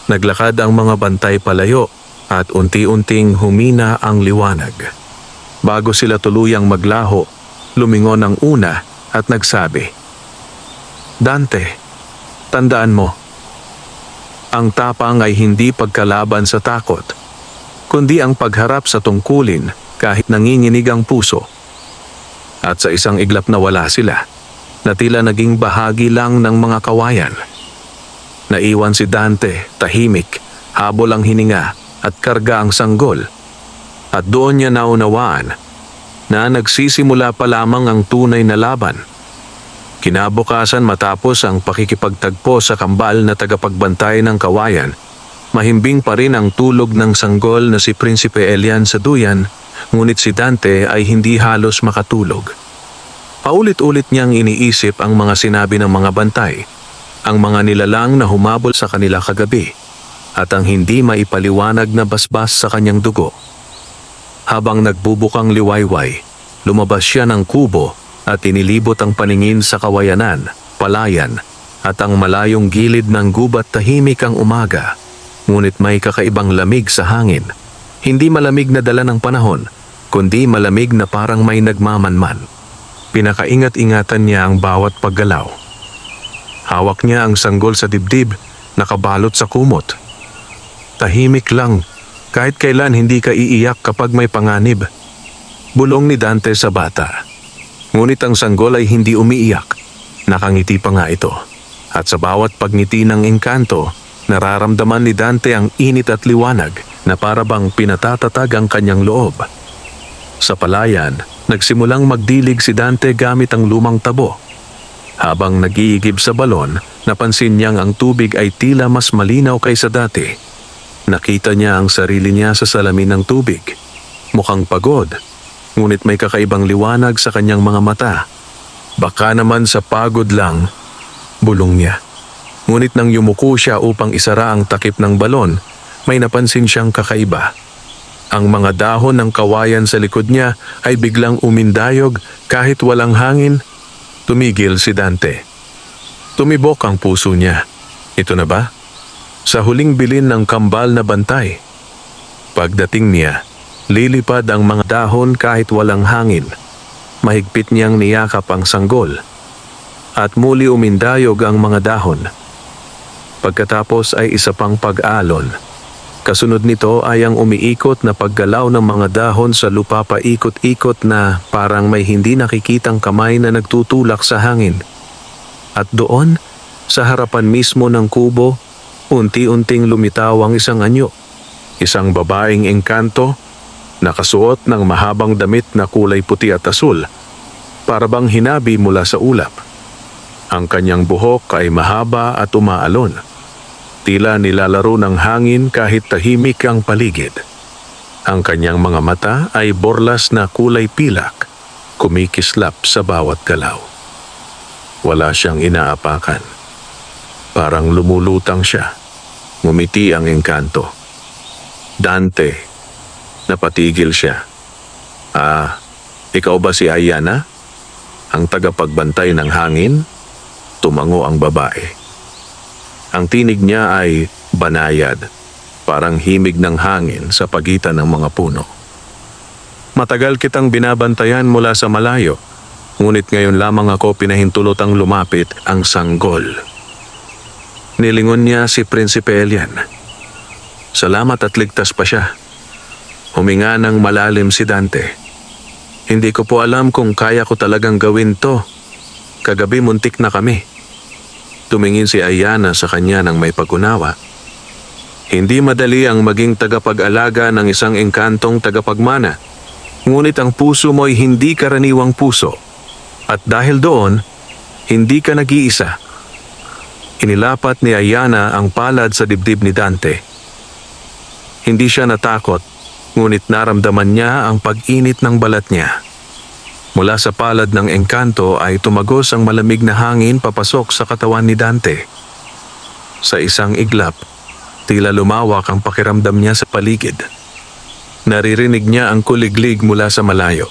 Naglakad ang mga bantay palayo at unti-unting humina ang liwanag. Bago sila tuluyang maglaho, lumingon ang una at nagsabi, Dante, tandaan mo, ang tapang ay hindi pagkalaban sa takot, kundi ang pagharap sa tungkulin kahit nanginginig ang puso. At sa isang iglap na wala sila, na tila naging bahagi lang ng mga kawayan. Naiwan si Dante, tahimik, habol ang hininga at karga ang sanggol. At doon niya naunawaan na nagsisimula pa lamang ang tunay na laban. Kinabukasan matapos ang pakikipagtagpo sa kambal na tagapagbantay ng kawayan, mahimbing pa rin ang tulog ng sanggol na si Prinsipe Elian sa duyan, ngunit si Dante ay hindi halos makatulog. Paulit-ulit niyang iniisip ang mga sinabi ng mga bantay, ang mga nilalang na humabol sa kanila kagabi, at ang hindi maipaliwanag na basbas sa kanyang dugo. Habang nagbubukang liwayway, lumabas siya ng kubo at inilibot ang paningin sa kawayanan, palayan, at ang malayong gilid ng gubat. Tahimik ang umaga, ngunit may kakaibang lamig sa hangin. Hindi malamig na dala ng panahon, kundi malamig na parang may nagmamanman. Pinakaingat-ingatan niya ang bawat paggalaw. Hawak niya ang sanggol sa dibdib, nakabalot sa kumot. Tahimik lang, kahit kailan hindi ka iiyak kapag may panganib. Bulong ni Dante sa bata. Ngunit ang sanggol ay hindi umiiyak. Nakangiti pa nga ito. At sa bawat pagngiti ng engkanto, nararamdaman ni Dante ang init at liwanag na para bang pinatatatag ang kanyang loob. Sa palayan, nagsimulang magdilig si Dante gamit ang lumang tabo. Habang nag-iigib sa balon, napansin niyang ang tubig ay tila mas malinaw kaysa dati. Nakita niya ang sarili niya sa salamin ng tubig. Mukhang pagod, ngunit may kakaibang liwanag sa kanyang mga mata. Baka naman sa pagod lang, bulong niya. Ngunit nang yumuko siya upang isara ang takip ng balon, may napansin siyang kakaiba. Ang mga dahon ng kawayan sa likod niya ay biglang umindayog kahit walang hangin. Tumigil si Dante. Tumibok ang puso niya. Ito na ba? Sa huling bilin ng kambal na bantay. Pagdating niya, lilipad ang mga dahon kahit walang hangin. Mahigpit niyang niyakap ang sanggol. At muli umindayog ang mga dahon. Pagkatapos ay isa pang pag-alon. Kasunod nito ay ang umiikot na paggalaw ng mga dahon sa lupa paikot-ikot na parang may hindi nakikitang kamay na nagtutulak sa hangin. At doon, sa harapan mismo ng kubo, unti-unting lumitaw ang isang anyo. Isang babaeng engkanto, nakasuot ng mahabang damit na kulay puti at asul, para bang hinabi mula sa ulap. Ang kanyang buhok ay mahaba at umaalon. Tila nilalaro ng hangin kahit tahimik ang paligid. Ang kanyang mga mata ay borlas na kulay pilak, kumikislap sa bawat galaw. Wala siyang inaapakan. Parang lumulutang siya. Ngumiti ang engkanto. Dante, napatigil siya. Ikaw ba si Ayana? Ang tagapagbantay ng hangin? Tumango ang babae. Ang tinig niya ay banayad, parang himig ng hangin sa pagitan ng mga puno. Matagal kitang binabantayan mula sa malayo, ngunit ngayon lamang ako pinahintulotang lumapit ang sanggol. Nilingon niya si Prinsipe Elian. Salamat at ligtas pa siya. Huminga ng malalim si Dante. Hindi ko po alam kung kaya ko talagang gawin to. Kagabi muntik na kami. Tumingin si Ayana sa kanya ng may pag-unawa. Hindi madali ang maging tagapag-alaga ng isang engkantong tagapagmana. Ngunit ang puso mo'y hindi karaniwang puso. At dahil doon, hindi ka nag-iisa. Inilapat ni Ayana ang palad sa dibdib ni Dante. Hindi siya natakot, ngunit naramdaman niya ang pag-init ng balat niya. Mula sa palad ng engkanto ay tumagos ang malamig na hangin papasok sa katawan ni Dante. Sa isang iglap, tila lumawak ang pakiramdam niya sa paligid. Naririnig niya ang kuliglig mula sa malayo.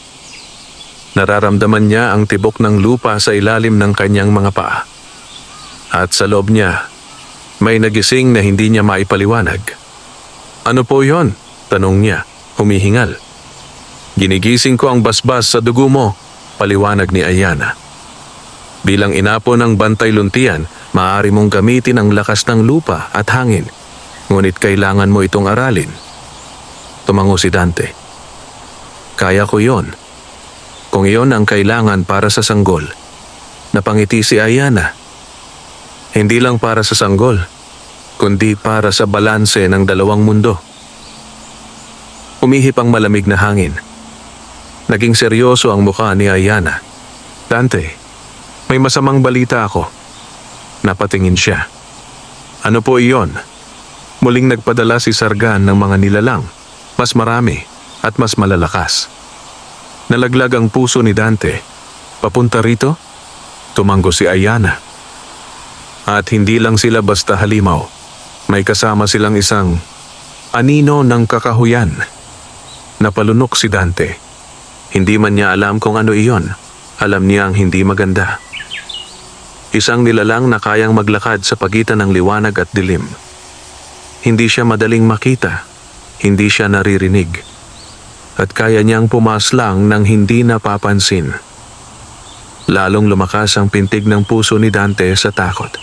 Nararamdaman niya ang tibok ng lupa sa ilalim ng kanyang mga paa. At sa loob niya, may nagising na hindi niya maipaliwanag. Ano po yon? Tanong niya, humihingal. Ginigising ko ang basbas sa dugo mo, paliwanag ni Ayana. Bilang inapo ng bantay luntian, maaari mong gamitin ang lakas ng lupa at hangin. Ngunit kailangan mo itong aralin. Tumango si Dante. Kaya ko yon. Kung iyon ang kailangan para sa sanggol. Napangiti si Ayana. Hindi lang para sa sanggol, kundi para sa balanse ng dalawang mundo. Umihip ang malamig na hangin. Naging seryoso ang mukha ni Ayana. Dante, may masamang balita ako. Napatingin siya. Ano po iyon? Muling nagpadala si Sargan ng mga nilalang, mas marami at mas malalakas. Nalaglag ang puso ni Dante. Papunta rito? Tumanggo si Ayana. At hindi lang sila basta halimaw. May kasama silang isang anino ng kakahuyan. Napalunok si Dante. Hindi man niya alam kung ano iyon. Alam niya ang hindi maganda. Isang nilalang na kayang maglakad sa pagitan ng liwanag at dilim. Hindi siya madaling makita. Hindi siya naririnig. At kaya niyang pumaslang nang hindi napapansin. Lalong lumakas ang pintig ng puso ni Dante sa takot.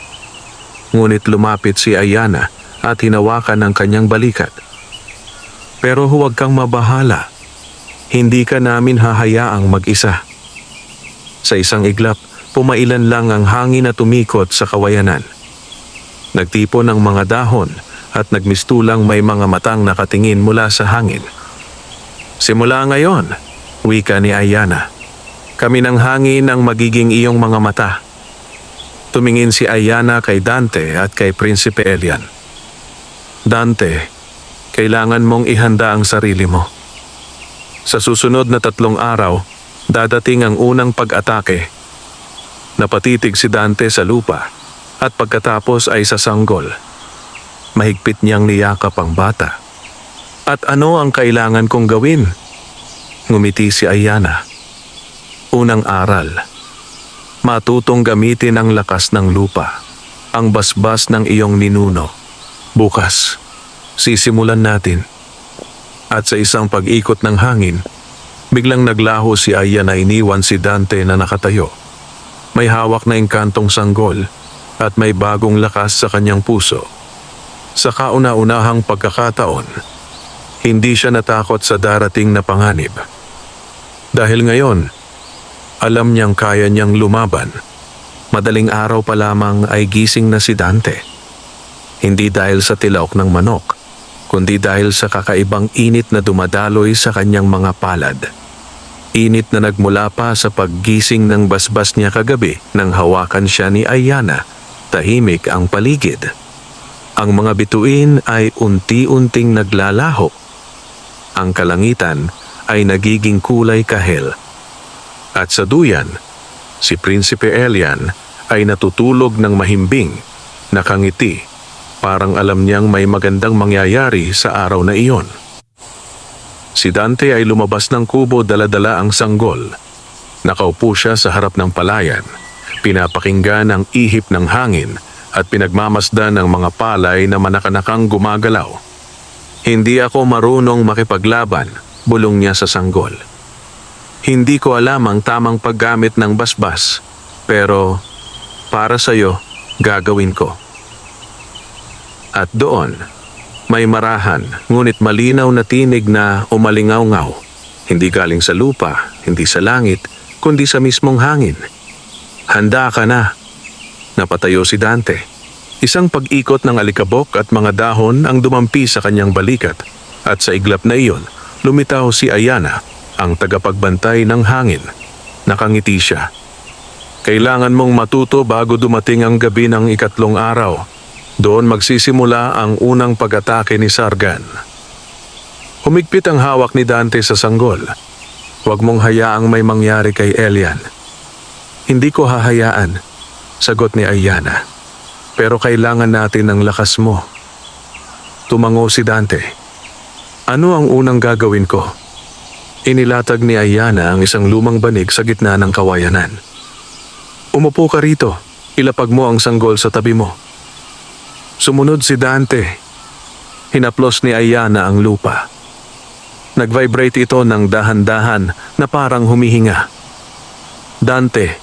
Ngunit lumapit si Ayana at hinawakan ang kanyang balikat. Pero huwag kang mabahala. Hindi ka namin hahayaang mag-isa. Sa isang iglap, pumailan lang ang hangin at umikot sa kawayanan. Nagtipon ang mga dahon at nagmistulang may mga matang nakatingin mula sa hangin. Simula ngayon, wika ni Ayana, kami ng hangin ang magiging iyong mga mata. Tumingin si Ayana kay Dante at kay Prinsipe Elian. Dante, kailangan mong ihanda ang sarili mo. Sa susunod na 3 araw, dadating ang unang pag-atake. Napatitig si Dante sa lupa at pagkatapos ay sa sanggol. Mahigpit niyang niyakap ang bata. At ano ang kailangan kong gawin? Ngumiti si Ayana. Unang aral. Matutong gamitin ang lakas ng lupa, ang basbas ng iyong ninuno. Bukas, sisimulan natin. At sa isang pag-ikot ng hangin, biglang naglaho si Ayana na iniwan si Dante na nakatayo. May hawak na engkantong sanggol at may bagong lakas sa kanyang puso. Sa kauna-unahang pagkakataon, hindi siya natakot sa darating na panganib. Dahil ngayon, alam niyang kaya niyang lumaban. Madaling araw pa lamang ay gising na si Dante. Hindi dahil sa tilaok ng manok, kundi dahil sa kakaibang init na dumadaloy sa kanyang mga palad. Init na nagmula pa sa paggising ng basbas niya kagabi nang hawakan siya ni Ayana. Tahimik ang paligid. Ang mga bituin ay unti-unting naglalaho. Ang kalangitan ay nagiging kulay kahel. At sa duyan, si Prinsipe Elian ay natutulog ng mahimbing, nakangiti, parang alam niyang may magandang mangyayari sa araw na iyon. Si Dante ay lumabas ng kubo, dala-dala ang sanggol. Nakaupo siya sa harap ng palayan, pinapakinggan ang ihip ng hangin at pinagmamasdan ng mga palay na manakanakang gumagalaw. Hindi ako marunong makipaglaban, bulong niya sa sanggol. Hindi ko alam ang tamang paggamit ng basbas, pero para sa'yo, gagawin ko. At doon, may marahan, ngunit malinaw na tinig na umalingaw-ngaw. Hindi galing sa lupa, hindi sa langit, kundi sa mismong hangin. Handa ka na. Napatayo si Dante. Isang pag-ikot ng alikabok at mga dahon ang dumampi sa kanyang balikat, at sa iglap na iyon, lumitaw si Ayana, ang tagapagbantay ng hangin. Nakangiti siya. Kailangan mong matuto bago dumating ang gabi ng ikatlong araw. Doon magsisimula ang unang pag-atake ni Sargan. Humigpit ang hawak ni Dante sa sanggol. Huwag mong hayaang may mangyari kay Elian. Hindi ko hahayaan, sagot ni Ayana. Pero kailangan natin ng lakas mo. Tumango si Dante. Ano ang unang gagawin ko? Inilatag ni Ayana ang isang lumang banig sa gitna ng kawayanan. Umupo ka rito. Ilapag mo ang sanggol sa tabi mo. Sumunod si Dante. Hinaplos ni Ayana ang lupa. Nag-vibrate ito ng dahan-dahan na parang humihinga. Dante,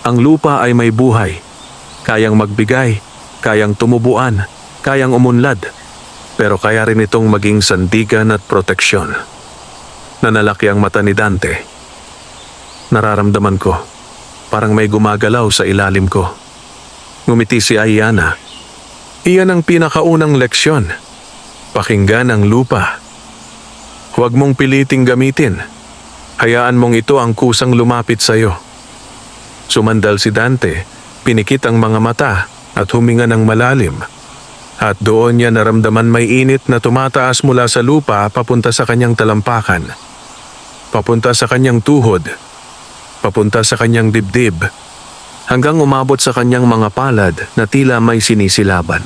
ang lupa ay may buhay. Kayang magbigay, kayang tumubuan, kayang umunlad. Pero kaya rin itong maging sandigan at proteksyon. Nanalaki ang mata ni Dante. Nararamdaman ko, parang may gumagalaw sa ilalim ko. Ngumiti si Ayana. Iyan ang pinakaunang leksyon. Pakinggan ang lupa. Huwag mong piliting gamitin. Hayaan mong ito ang kusang lumapit sa iyo. Sumandal si Dante, pinikit ang mga mata at huminga ng malalim. At doon niya naramdaman may init na tumataas mula sa lupa papunta sa kanyang talampakan. Papunta sa kanyang tuhod. Papunta sa kanyang dibdib. Hanggang umabot sa kanyang mga palad na tila may sinisilaban.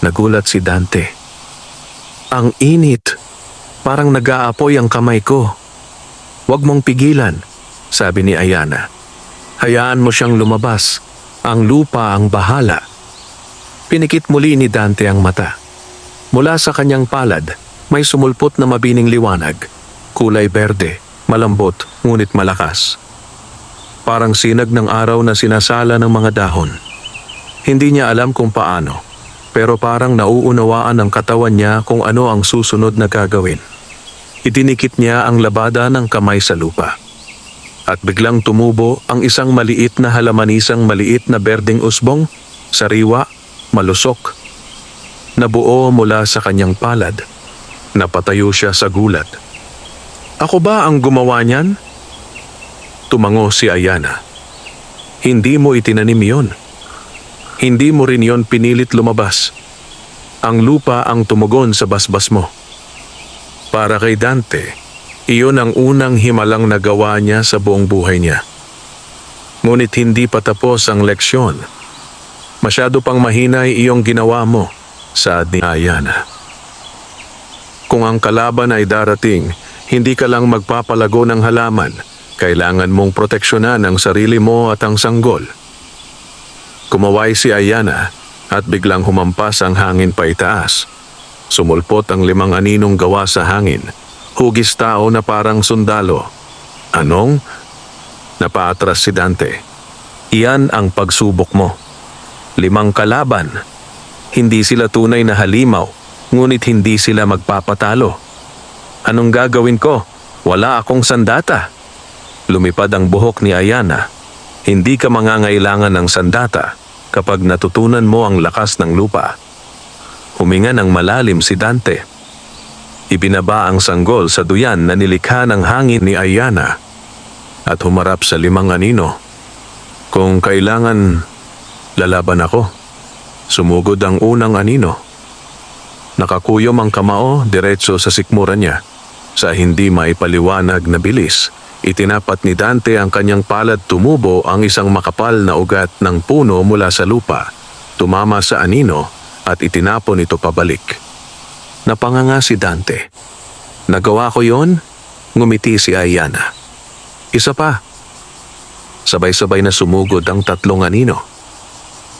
Nagulat si Dante. Ang init. Parang nag-aapoy ang kamay ko. Huwag mong pigilan, sabi ni Ayana. Hayaan mo siyang lumabas. Ang lupa ang bahala. Pinikit muli ni Dante ang mata. Mula sa kanyang palad, may sumulpot na mabining liwanag. Kulay berde, malambot, ngunit malakas. Parang sinag ng araw na sinasala ng mga dahon. Hindi niya alam kung paano, pero parang nauunawaan ng katawan niya kung ano ang susunod na gagawin. Itinikit niya ang labada ng kamay sa lupa. At biglang tumubo ang isang maliit na halamanisang maliit na berdeng usbong, sariwa, malusok. Nabuo mula sa kanyang palad. Napatayo siya sa gulat. Ako ba ang gumawa niyan? Tumango si Ayana. Hindi mo itinanim yon. Hindi mo rin yon pinilit lumabas. Ang lupa ang tumugon sa basbas mo. Para kay Dante, iyon ang unang himalang nagawa niya sa buong buhay niya. Ngunit hindi pa tapos ang leksyon. Masyado pang mahinay iyong ginawa mo, saad ni Ayana. Kung ang kalaban ay darating, hindi ka lang magpapalago ng halaman. Kailangan mong proteksyonan ang sarili mo at ang sanggol. Kumaway si Ayana at biglang humampas ang hangin pa itaas. Sumulpot ang 5 aninong gawa sa hangin. Hugis tao na parang sundalo. Anong? Napaatras si Dante. Iyan ang pagsubok mo. 5 kalaban. Hindi sila tunay na halimaw, ngunit hindi sila magpapatalo. Anong gagawin ko? Wala akong sandata. Lumipad ang buhok ni Ayana. Hindi ka mangangailangan ng sandata kapag natutunan mo ang lakas ng lupa. Huminga ng malalim si Dante. Ibinaba ang sanggol sa duyan na nilikha ng hangin ni Ayana at humarap sa 5 anino. Kung kailangan, lalaban ako. Sumugod ang unang anino. Nakakuyom ang kamao diretso sa sikmura niya. Sa hindi maipaliwanag na bilis, itinapat ni Dante ang kanyang palad. Tumubo ang isang makapal na ugat ng puno mula sa lupa. Tumama sa anino at itinapon ito pabalik. Napanganga si Dante. Nagawa ko yon? Ngumiti si Ayana. Isa pa. Sabay-sabay na sumugod ang tatlong anino.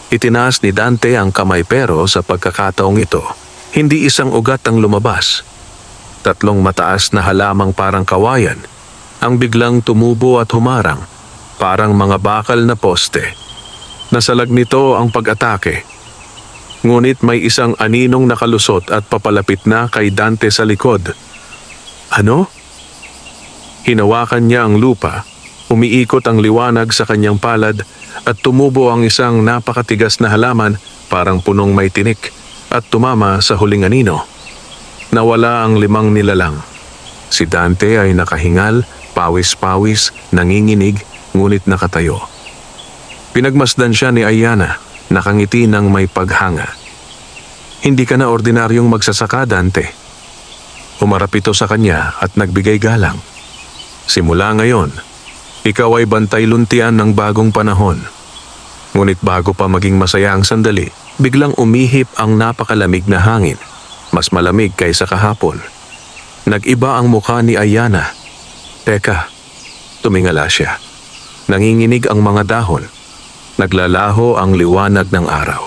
Itinaas ni Dante ang kamay pero sa pagkakataong ito, hindi isang ugat ang lumabas. Tatlong mataas na halamang parang kawayan ang biglang tumubo at humarang, parang mga bakal na poste. Nasalag nito ang pag-atake. Ngunit may isang aninong nakalusot at papalapit na kay Dante sa likod. Ano? Hinawakan niya ang lupa, umiikot ang liwanag sa kanyang palad at tumubo ang isang napakatigas na halaman parang punong may tinik at tumama sa huling anino. Nawala ang 5 nilalang. Si Dante ay nakahingal, pawis-pawis, nanginginig, ngunit nakatayo. Pinagmasdan siya ni Ayana, nakangiti ng may paghanga. Hindi ka na ordinaryong magsasaka, Dante. Umarap ito sa kanya at nagbigay galang. Simula ngayon, ikaw ay bantay-luntian ng bagong panahon. Ngunit bago pa maging masaya ang sandali, biglang umihip ang napakalamig na hangin, mas malamig kaysa kahapon. Nag-iba ang mukha ni Ayana. Teka, tumingala siya. Nanginginig ang mga dahon. Naglalaho ang liwanag ng araw.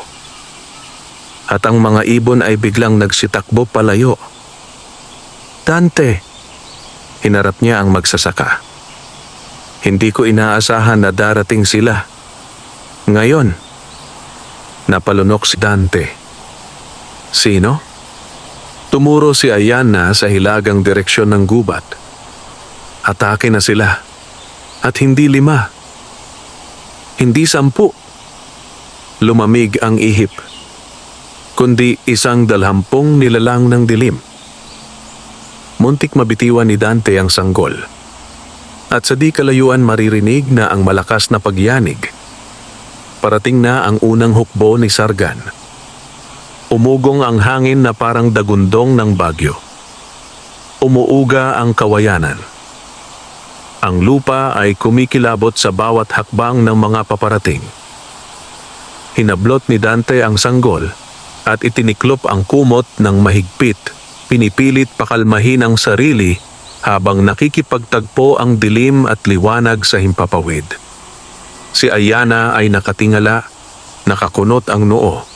At ang mga ibon ay biglang nagsitakbo palayo. Dante! Hinarap niya ang magsasaka. Hindi ko inaasahan na darating sila. Ngayon, napalunok si Dante. Sino? Tumuro si Ayana sa hilagang direksyon ng gubat. Atake na sila. At hindi 5. Hindi 10. Lumamig ang ihip. Kundi 120 nilalang ng dilim. Muntik mabitiwan ni Dante ang sanggol. At sa di kalayuan maririnig na ang malakas na pagyanig. Parating na ang unang hukbo ni Sargan. Umugong ang hangin na parang dagundong ng bagyo. Umuuga ang kawayanan. Ang lupa ay kumikilabot sa bawat hakbang ng mga paparating. Hinablot ni Dante ang sanggol at itiniklop ang kumot ng mahigpit, pinipilit pakalmahin ang sarili habang nakikipagtagpo ang dilim at liwanag sa himpapawid. Si Ayana ay nakatingala, nakakunot ang noo,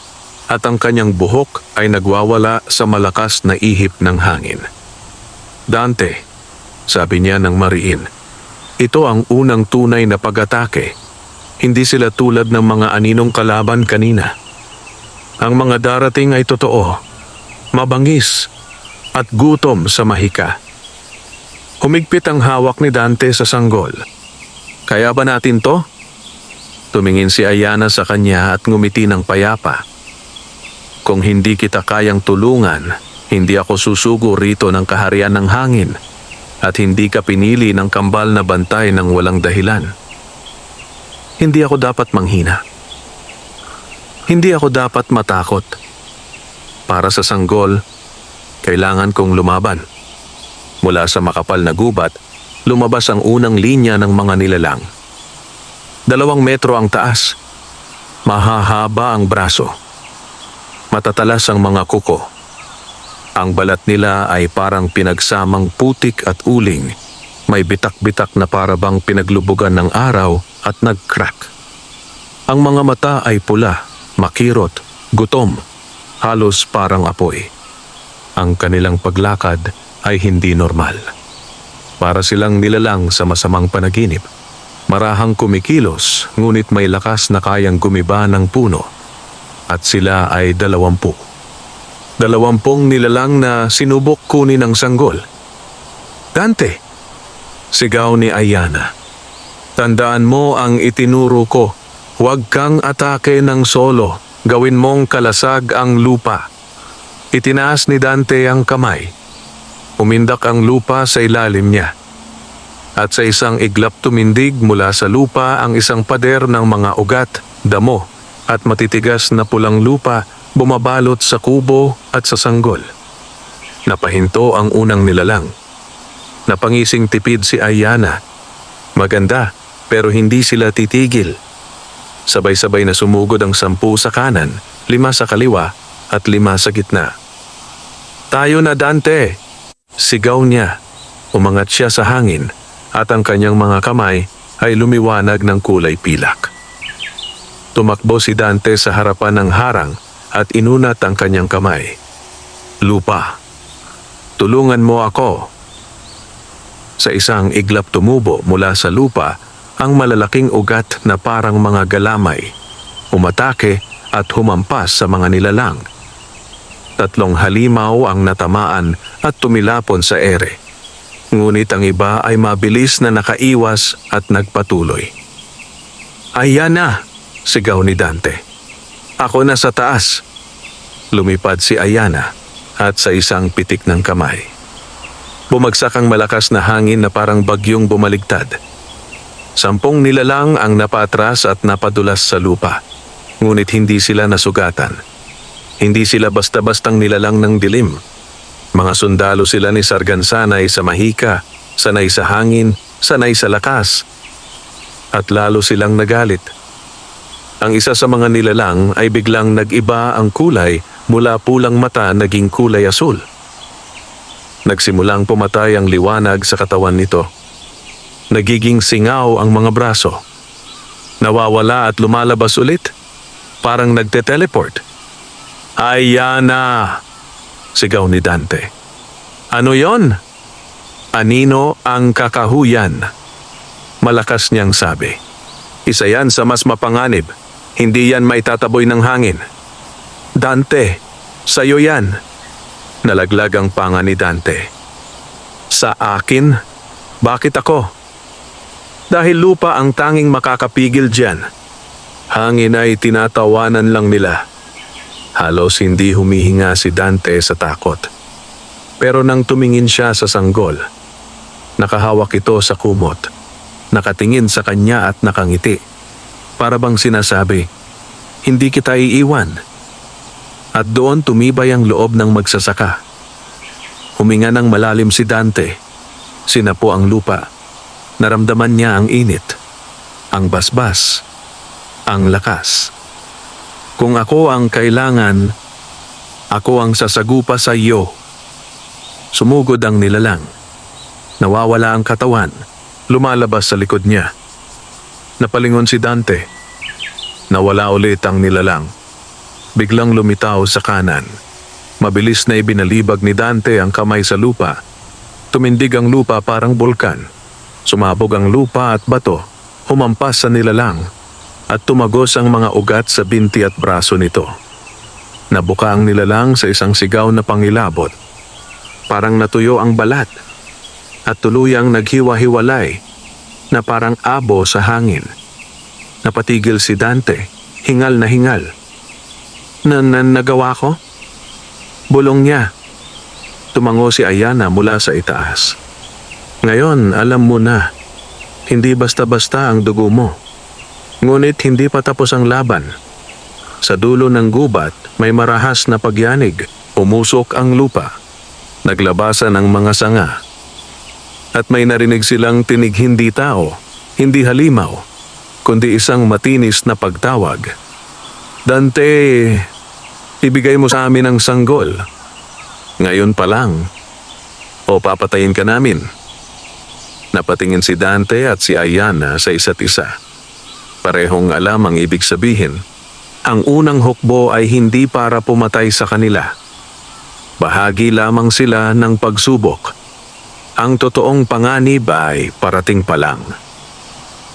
at ang kanyang buhok ay nagwawala sa malakas na ihip ng hangin. Dante, sabi niya ng mariin, ito ang unang tunay na pag-atake. Hindi sila tulad ng mga aninong kalaban kanina. Ang mga darating ay totoo, mabangis, at gutom sa mahika. Humigpit ang hawak ni Dante sa sanggol. Kaya ba natin to? Tumingin si Ayana sa kanya at ngumiti ng payapa. Kung hindi kita kayang tulungan, hindi ako susugo rito ng kaharian ng hangin. At hindi ka pinili ng kambal na bantay ng walang dahilan. Hindi ako dapat manghina. Hindi ako dapat matakot. Para sa sanggol, kailangan kong lumaban. Mula sa makapal na gubat, lumabas ang unang linya ng mga nilalang. 2 metro ang taas. Mahahaba ang braso. Matatalas ang mga kuko. Ang balat nila ay parang pinagsamang putik at uling. May bitak-bitak na parabang pinaglubugan ng araw at nag-crack. Ang mga mata ay pula, makirot, gutom, halos parang apoy. Ang kanilang paglakad ay hindi normal. Para silang nilalang sa masamang panaginip. Marahang kumikilos, ngunit may lakas na kayang gumiba ng puno. At sila ay 20. 20 nilalang na sinubok kunin ng sanggol. Dante! Sigaw ni Ayana. Tandaan mo ang itinuro ko. Huwag kang atake ng solo. Gawin mong kalasag ang lupa. Itinaas ni Dante ang kamay. Umindak ang lupa sa ilalim niya. At sa isang iglap tumindig mula sa lupa ang isang pader ng mga ugat, damo, at matitigas na pulang lupa bumabalot sa kubo at sa sanggol. Napahinto ang unang nilalang. Napangising tipid si Ayana. Maganda, pero hindi sila titigil. Sabay-sabay na sumugod ang 10 sa kanan, 5 sa kaliwa, at 5 sa gitna. Tayo na, Dante! Sigaw niya, umangat siya sa hangin at ang kanyang mga kamay ay lumiwanag ng kulay pilak. Tumakbo si Dante sa harapan ng harang at inunat ang kanyang kamay. Lupa, tulungan mo ako. Sa isang iglap tumubo mula sa lupa ang malalaking ugat na parang mga galamay, umatake at humampas sa mga nilalang. 3 halimaw ang natamaan at tumilapon sa ere. Ngunit ang iba ay mabilis na nakaiwas at nagpatuloy. Ayana! Sigaw ni Dante. Ako na sa taas. Lumipad si Ayana at sa isang pitik ng kamay. Bumagsak ang malakas na hangin na parang bagyong bumaligtad. 10 nilalang ang napatras at napadulas sa lupa. Ngunit hindi sila nasugatan. Hindi sila basta-bastang nilalang ng dilim. Mga sundalo sila ni Sargansanay sa mahika, sanay sa hangin, sanay sa lakas. At lalo silang nagalit. Ang isa sa mga nilalang ay biglang nag-iba ang kulay mula pulang mata naging kulay asul. Nagsimulang pumatay ang liwanag sa katawan nito. Nagiging singaw ang mga braso. Nawawala at lumalabas ulit. Parang nagte-teleport. Ayana! Sigaw ni Dante. Ano yon? Anino ang kakahuyan? Malakas niyang sabi. Isa yan sa mas mapanganib. Hindi yan maitataboy ng hangin. Dante, sayo yan. Nalaglag ang panga ni Dante. Sa akin? Bakit ako? Dahil lupa ang tanging makakapigil dyan. Hangin ay tinatawanan lang nila. Halos hindi humihinga si Dante sa takot. Pero nang tumingin siya sa sanggol, nakahawak ito sa kumot, nakatingin sa kanya at nakangiti. Para bang sinasabi, hindi kita iiwan. At doon tumibay ang loob ng magsasaka. Huminga ng malalim si Dante. Sinapo ang lupa. Naramdaman niya ang init, ang basbas, ang lakas. Kung ako ang kailangan, ako ang sasagupa sa iyo. Sumugod ang nilalang. Nawawala ang katawan, lumalabas sa likod niya. Napalingon si Dante. Nawala ulit ang nilalang. Biglang lumitaw sa kanan. Mabilis na ibinalibag ni Dante ang kamay sa lupa. Tumindig ang lupa parang bulkan. Sumabog ang lupa at bato, humampas sa nilalang, at tumagos ang mga ugat sa binti at braso nito. Nabuka ang nilalang sa isang sigaw na pangilabot. Parang natuyo ang balat, at tuluyang naghiwa-hiwalay, na parang abo sa hangin. Napatigil si Dante, hingal na hingal. Nagawa ko? Bulong niya. Tumango si Ayana mula sa itaas. Ngayon, alam mo na, hindi basta-basta ang dugo mo. Ngunit hindi pa tapos ang laban. Sa dulo ng gubat, may marahas na pagyanig. Umusok ang lupa. Naglabasan ang mga sanga. At may narinig silang tinig hindi tao, hindi halimaw, kundi isang matinis na pagtawag. Dante, ibigay mo sa amin ang sanggol. Ngayon pa lang. O papatayin ka namin. Napatingin si Dante at si Ayana sa isa't isa. Parehong alam ang ibig sabihin. Ang unang hukbo ay hindi para pumatay sa kanila. Bahagi lamang sila ng pagsubok. Ang totoong panganib ay parating pa lang.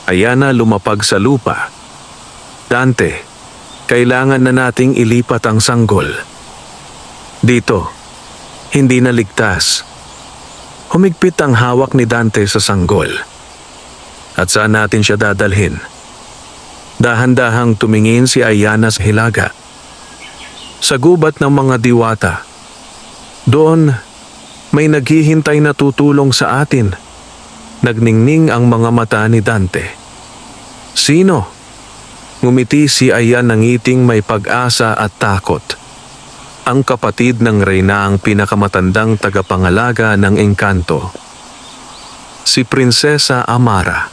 Ayana lumapag sa lupa. Dante, kailangan na nating ilipat ang sanggol. Dito, hindi na ligtas. Humigpit ang hawak ni Dante sa sanggol. At saan natin siya dadalhin? Dahan-dahang tumingin si Ayana sa hilaga. Sa gubat ng mga diwata. Doon, may naghihintay na tutulong sa atin. Nagningning ang mga mata ni Dante. Sino? Ngumiti si Ayana ng ngiting may pag-asa at takot. Ang kapatid ng reyna ang pinakamatandang tagapangalaga ng engkanto. Si Prinsesa Amara.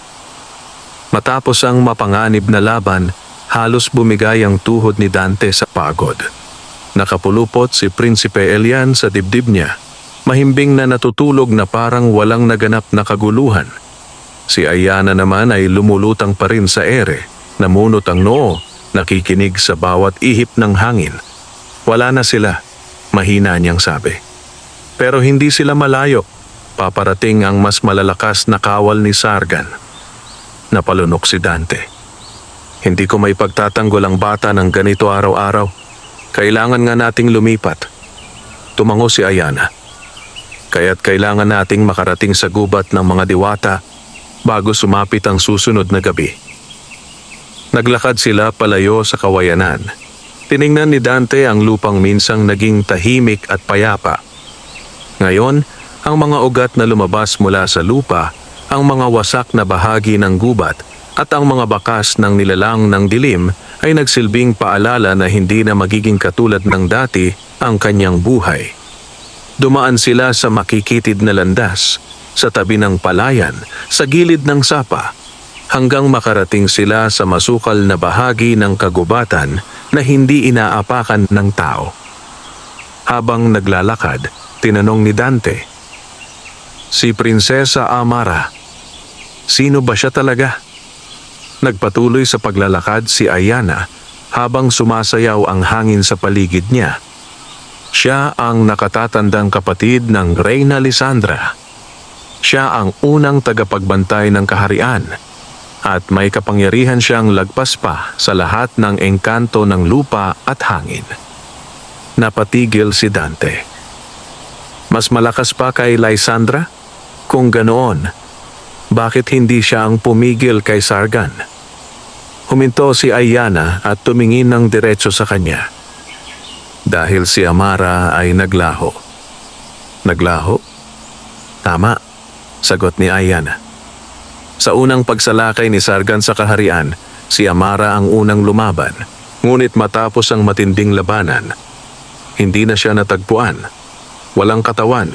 Matapos ang mapanganib na laban, halos bumigay ang tuhod ni Dante sa pagod. Nakapulupot si Prinsipe Elian sa dibdib niya. mahimbing na natutulog na parang walang naganap na kaguluhan. Si Ayana naman ay lumulutang pa rin sa ere, namunot ang noo, nakikinig sa bawat ihip ng hangin. Wala na sila, mahina niyang sabi. Pero hindi sila malayo, paparating ang mas malalakas na kawal ni Sargan. Napalunok si Dante. Hindi ko may pagtatanggol ang bata ng ganito araw-araw. Kailangan nga nating lumipat. Tumango si Ayana. Kaya't kailangan nating makarating sa gubat ng mga diwata bago sumapit ang susunod na gabi. Naglakad sila palayo sa kawayanan. Tiningnan ni Dante ang lupang minsang naging tahimik at payapa. Ngayon, ang mga ugat na lumabas mula sa lupa, ang mga wasak na bahagi ng gubat at ang mga bakas ng nilalang ng dilim ay nagsilbing paalala na hindi na magiging katulad ng dati ang kanyang buhay. Dumaan sila sa makikitid na landas, sa tabi ng palayan, sa gilid ng sapa, hanggang makarating sila sa masukal na bahagi ng kagubatan na hindi inaapakan ng tao. Habang naglalakad, tinanong ni Dante, "Si Prinsesa Amara, sino ba siya talaga?" Nagpatuloy sa paglalakad si Ayana habang sumasayaw ang hangin sa paligid niya. Siya ang nakatatandang kapatid ng Reyna Lisandra. Siya ang unang tagapagbantay ng kaharian at may kapangyarihan siyang lagpas pa sa lahat ng engkanto ng lupa at hangin. Napatigil si Dante. Mas malakas pa kay Lysandra? Kung ganoon, bakit hindi siya ang pumigil kay Sargan? Huminto si Ayana at tumingin ng diretso sa kanya. Dahil si Amara ay naglaho. Naglaho? Tama, sagot ni Ayana. Sa unang pagsalakay ni Sargan sa kaharian, si Amara ang unang lumaban. Ngunit matapos ang matinding labanan, hindi na siya natagpuan. Walang katawan,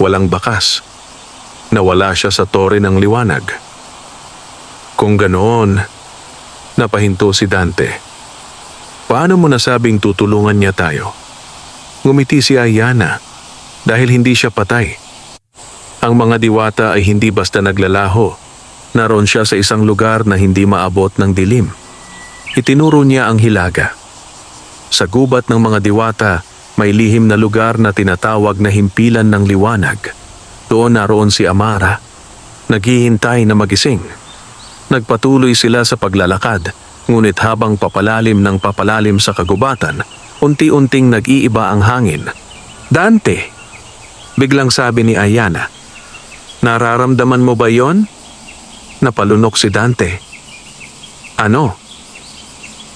walang bakas. Nawala siya sa tore ng liwanag. Kung ganoon, napahinto si Dante. Paano mo nasabing tutulungan niya tayo? Ngumiti si Ayana dahil hindi siya patay. Ang mga diwata ay hindi basta naglalaho. Naroon siya sa isang lugar na hindi maabot ng dilim. Itinuro niya ang hilaga. Sa gubat ng mga diwata, may lihim na lugar na tinatawag na himpilan ng liwanag. Doon naroon si Amara, naghihintay na magising. Nagpatuloy sila sa paglalakad, ngunit habang papalalim sa kagubatan, unti-unting nag-iiba ang hangin. "Dante!" biglang sabi ni Ayana. "Nararamdaman mo ba yon?" Napalunok si Dante. "Ano?"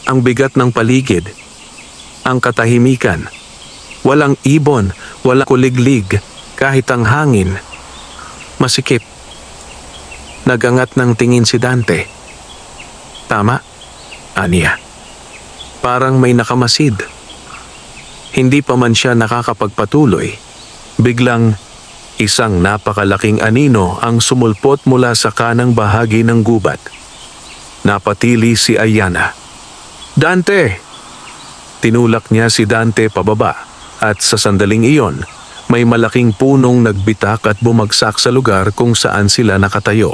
"Ang bigat ng paligid, ang katahimikan. Walang ibon, walang kuliglig, kahit ang hangin. Masikip." Nagangat ng tingin si Dante. "Tama, aniya. Parang may nakamasid." Hindi pa man siya nakakapagpatuloy, biglang isang napakalaking anino ang sumulpot mula sa kanang bahagi ng gubat. Napatili si Ayana. "Dante!" Tinulak niya si Dante pababa at sa sandaling iyon, may malaking punong nagbitak at bumagsak sa lugar kung saan sila nakatayo.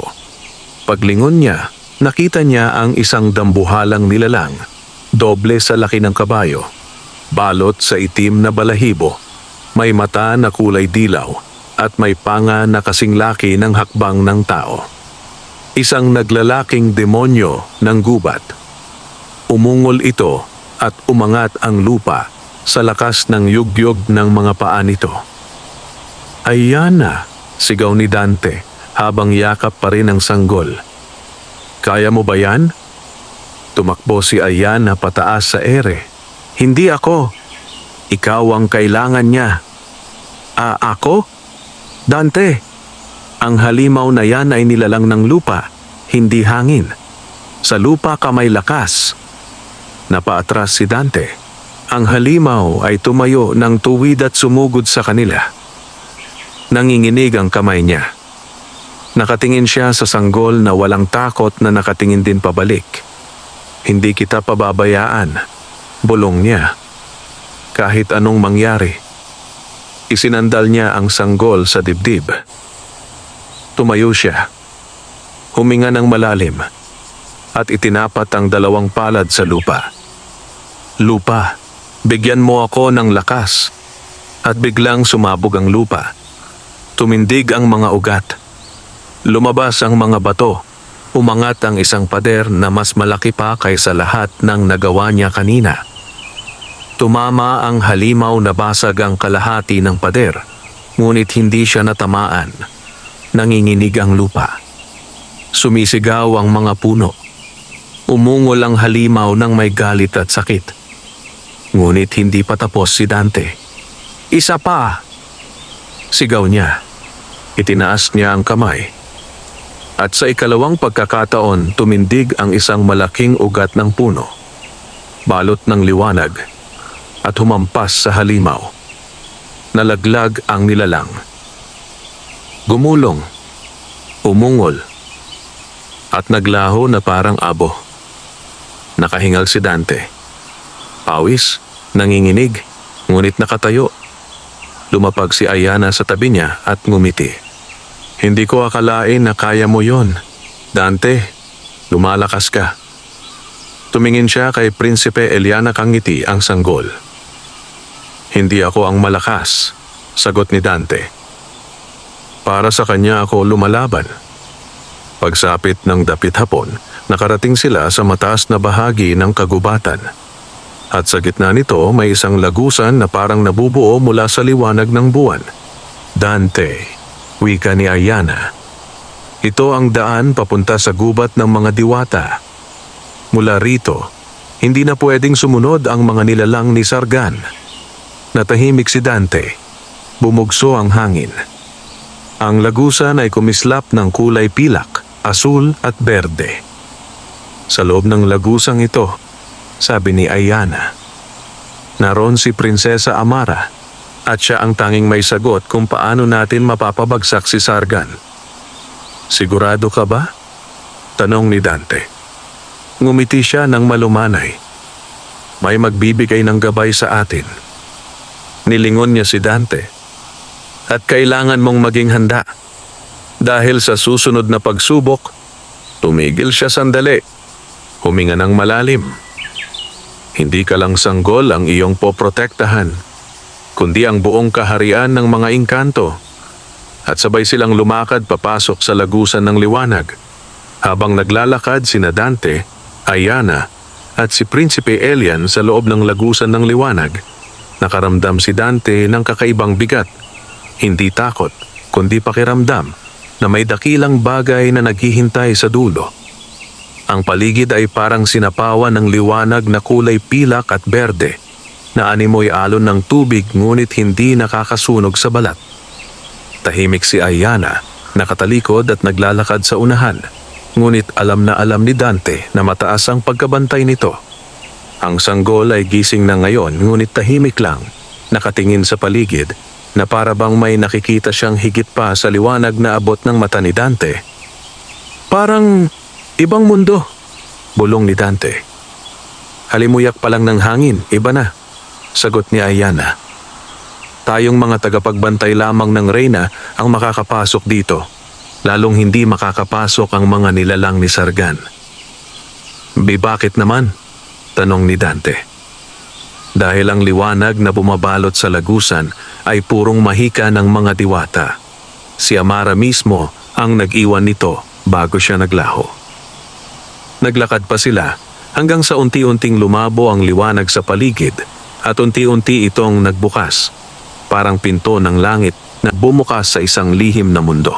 Paglingon niya, nakita niya ang isang dambuhalang nilalang, doble sa laki ng kabayo, balot sa itim na balahibo, may mata na kulay dilaw at may panga na kasing laki ng hakbang ng tao. Isang naglalaking demonyo ng gubat. Umungol ito at umangat ang lupa sa lakas ng yugyog ng mga paa nito. "Ayana!" sigaw ni Dante habang yakap pa rin ang sanggol. "Kaya mo ba yan?" Tumakbo si Ayana pataas sa ere. "Hindi ako. Ikaw ang kailangan niya." Ako? "Dante, ang halimaw na yan ay nilalang ng lupa, hindi hangin. Sa lupa ka may lakas." Napaatras si Dante. Ang halimaw ay tumayo ng tuwid at sumugod sa kanila. Nanginginig ang kamay niya. Nakatingin siya sa sanggol na walang takot na nakatingin din pabalik. "Hindi kita pababayaan," bulong niya. "Kahit anong mangyari, Isinandal niya ang sanggol sa dibdib. Tumayo siya. Huminga ng malalim at itinapat ang dalawang palad sa lupa. Lupa, bigyan mo ako ng lakas. At biglang sumabog ang lupa. Tumindig ang mga ugat. Lumabas ang mga bato. Umangat ang isang pader na mas malaki pa kaysa lahat ng nagawa niya kanina. Tumama ang halimaw na basag ang kalahati ng pader, ngunit hindi siya natamaan. Nanginginig ang lupa. Sumisigaw ang mga puno. Umungol ang halimaw ng may galit at sakit. Ngunit hindi pa tapos si Dante. Isa pa! Sigaw niya. Itinaas niya ang kamay. At sa ikalawang pagkakataon, tumindig ang isang malaking ugat ng puno. Balot ng liwanag at humampas sa halimaw. Nalaglag ang nilalang. Gumulong, umungol, at naglaho na parang abo. Nakahingal si Dante. Pawis, nanginginig, ngunit nakatayo. Lumapag si Ayana sa tabi niya at ngumiti. Hindi ko akalain na kaya mo yon. Dante, lumalakas ka. Tumingin siya kay Prinsipe Eliana Kangiti ang sanggol. Hindi ako ang malakas, sagot ni Dante. Para sa kanya ako lumalaban. Pagsapit ng dapit hapon, nakarating sila sa mataas na bahagi ng kagubatan. At sa gitna nito may isang lagusan na parang nabubuo mula sa liwanag ng buwan. Dante, wika ni Ayana. Ito ang daan papunta sa gubat ng mga diwata. Mula rito, hindi na pwedeng sumunod ang mga nilalang ni Sargan. Natahimik si Dante. Bumugso ang hangin. Ang lagusan ay kumislap ng kulay pilak, asul at berde. Sa loob ng lagusang ito, sabi ni Ayana, naroon si Prinsesa Amara at siya ang tanging may sagot kung paano natin mapapabagsak si Sargan. Sigurado ka ba? Tanong ni Dante. Ngumiti siya ng malumanay. May magbibigay ng gabay sa atin. Nilingon niya si Dante. At kailangan mong maging handa. Dahil sa susunod na pagsubok, tumigil siya sandali. Huminga ng malalim. Hindi ka lang sanggol ang iyong poprotektahan, kundi ang buong kaharian ng mga engkanto. At sabay silang lumakad papasok sa lagusan ng liwanag. Habang naglalakad sina Dante, Ayana at si Prinsipe Elian sa loob ng lagusan ng liwanag, nakaramdam si Dante ng kakaibang bigat. Hindi takot, kundi pakiramdam na may dakilang bagay na naghihintay sa dulo. Ang paligid ay parang sinapawan ng liwanag na kulay pilak at berde, na animoy alon ng tubig ngunit hindi nakakasunog sa balat. Tahimik si Ayana, nakatalikod at naglalakad sa unahan, ngunit alam na alam ni Dante na mataas ang pagkabantay nito. Ang sanggol ay gising na ngayon ngunit tahimik lang, nakatingin sa paligid na para bang may nakikita siyang higit pa sa liwanag na abot ng mata ni Dante. Parang ibang mundo, bulong ni Dante. Halimuyak pa lang ng hangin, iba na, sagot ni Ayana. Tayong mga tagapagbantay lamang ng Reyna ang makakapasok dito, lalong hindi makakapasok ang mga nilalang ni Sargan. Bakit naman? Tanong ni Dante. Dahil ang liwanag na bumabalot sa lagusan ay purong mahika ng mga diwata. Si Amara mismo ang nag-iwan nito bago siya naglaho. Naglakad pa sila hanggang sa unti-unting lumabo ang liwanag sa paligid at unti-unti itong nagbukas, parang pinto ng langit na bumukas sa isang lihim na mundo.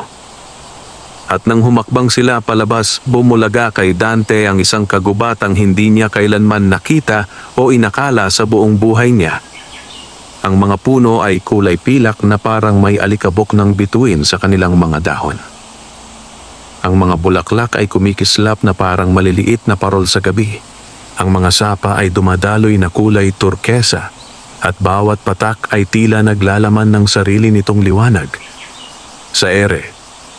At nang humakbang sila palabas, bumulaga kay Dante ang isang kagubatang hindi niya kailanman nakita o inakala sa buong buhay niya. Ang mga puno ay kulay pilak na parang may alikabok ng bituin sa kanilang mga dahon. Ang mga bulaklak ay kumikislap na parang maliliit na parol sa gabi. Ang mga sapa ay dumadaloy na kulay turkesa at bawat patak ay tila naglalaman ng sarili nitong liwanag. Sa ere,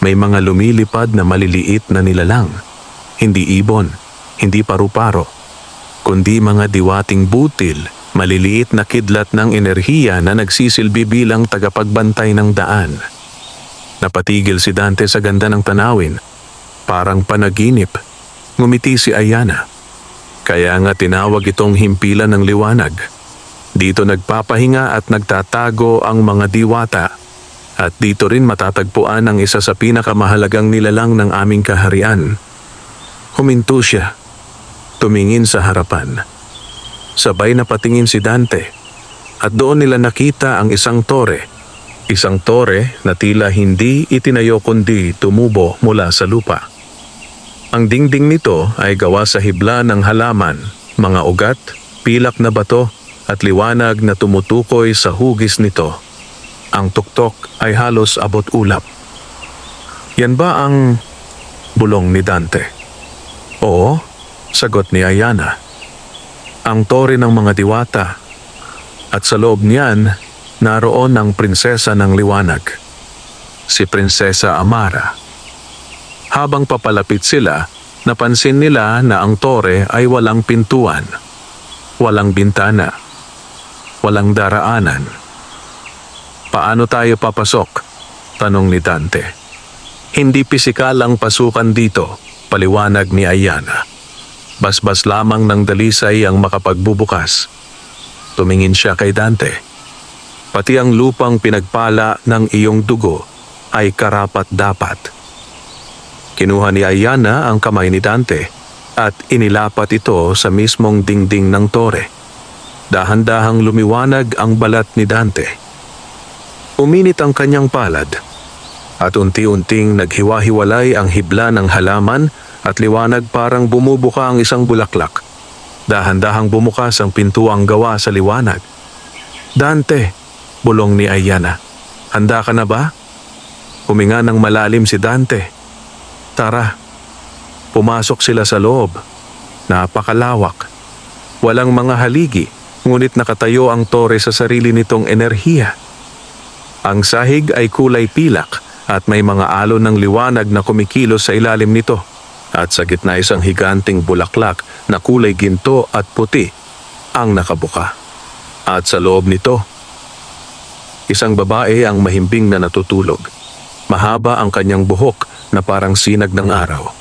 may mga lumilipad na maliliit na nilalang. Hindi ibon, hindi paru-paro, kundi mga diwating butil maliliit na kidlat ng enerhiya na nagsisilbi bilang tagapagbantay ng daan. Napatigil si Dante sa ganda ng tanawin. Parang panaginip. Ngumiti si Ayana. Kaya nga tinawag itong himpilan ng liwanag. Dito nagpapahinga at nagtatago ang mga diwata. At dito rin matatagpuan ang isa sa pinakamahalagang nilalang ng aming kaharian. Huminto siya. Tumingin sa harapan. Sabay na patingin si Dante at doon nila nakita ang isang tore. Isang tore na tila hindi itinayo kundi tumubo mula sa lupa. Ang dingding nito ay gawa sa hibla ng halaman, mga ugat, pilak na bato at liwanag na tumutukoy sa hugis nito. Ang tuktok ay halos abot ulap. Yan ba ang bulong ni Dante? Oo, sagot ni Ayana. Ang tore ng mga diwata at sa loob niyan naroon ang prinsesa ng liwanag, si Prinsesa Amara. Habang papalapit sila, napansin nila na ang tore ay walang pintuan, walang bintana, walang daraanan. Paano tayo papasok? Tanong ni Dante. Hindi pisikal ang pasukan dito, paliwanag ni Ayana. Basbas lamang ng dalisay ang makapagbubukas. Tumingin siya kay Dante. Pati ang lupang pinagpala ng iyong dugo ay karapat-dapat. Kinuha ni Ayana ang kamay ni Dante at inilapat ito sa mismong dingding ng tore. Dahan-dahang lumiwanag ang balat ni Dante. Uminit ang kanyang palad at unti-unting naghiwa-hiwalay ang hibla ng halaman at liwanag parang bumubuka ang isang bulaklak. Dahan-dahang bumukas ang pintuang gawa sa liwanag. Dante, bulong ni Ayana. Handa ka na ba? Huminga ng malalim si Dante. Tara. Pumasok sila sa loob. Napakalawak. Walang mga haligi, ngunit nakatayo ang tore sa sarili nitong enerhiya. Ang sahig ay kulay pilak at may mga alon ng liwanag na kumikilos sa ilalim nito. At sa gitna isang higanting bulaklak na kulay ginto at puti ang nakabuka. At sa loob nito, isang babae ang mahimbing na natutulog. Mahaba ang kanyang buhok na parang sinag ng araw.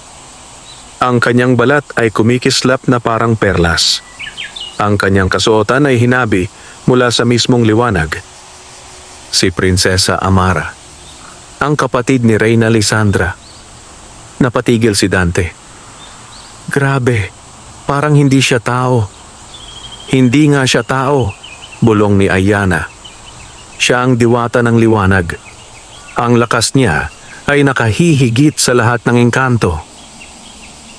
Ang kanyang balat ay kumikislap na parang perlas. Ang kanyang kasuotan ay hinabi mula sa mismong liwanag. Si Prinsesa Amara, ang kapatid ni Reyna Lisandra. Napatigil si Dante. Grabe, parang hindi siya tao. Hindi nga siya tao, bulong ni Ayana. Siya ang diwata ng liwanag. Ang lakas niya ay nakahihigit sa lahat ng engkanto.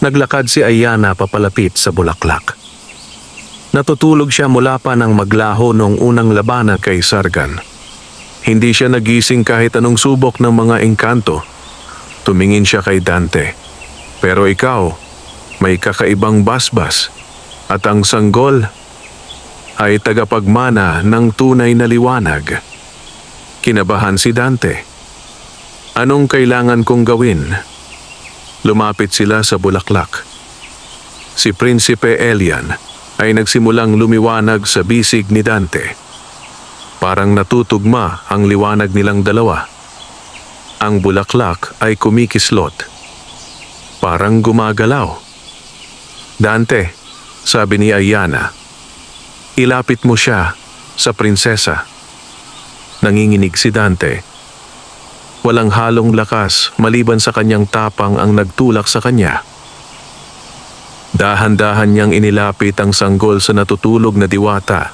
Naglakad si Ayana papalapit sa bulaklak. Natutulog siya mula pa nang maglaho noong unang labanan kay Sargan. Hindi siya nagising kahit anong subok ng mga engkanto. Tumingin siya kay Dante. Pero ikaw, may kakaibang basbas at ang sanggol ay tagapagmana ng tunay na liwanag. Kinabahan si Dante. Anong kailangan kong gawin? Lumapit sila sa bulaklak. Si Prinsipe Elian ay nagsimulang lumiwanag sa bisig ni Dante. Parang natutugma ang liwanag nilang dalawa. Ang bulaklak ay kumikislot. Parang gumagalaw. Dante, sabi ni Ayana, ilapit mo siya sa prinsesa. Nanginginig si Dante. Walang halong lakas maliban sa kanyang tapang ang nagtulak sa kanya. Dahan-dahan niyang inilapit ang sanggol sa natutulog na diwata.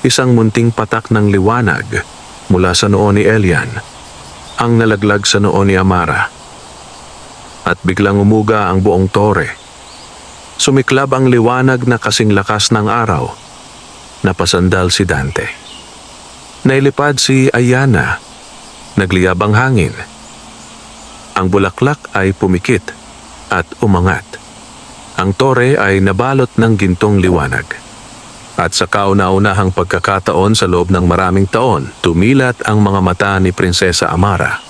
Isang munting patak ng liwanag mula sa noo ni Elian ang nalaglag sa noo ni Amara. At biglang umuga ang buong tore. Sumiklab ang liwanag na kasing lakas ng araw. Napasandal si Dante. Nailipad si Ayana. Nagliyab ang hangin. Ang bulaklak ay pumikit at umangat. Ang tore ay nabalot ng gintong liwanag. At sa kauna-unahang pagkakataon sa loob ng maraming taon, tumilat ang mga mata ni Prinsesa Amara.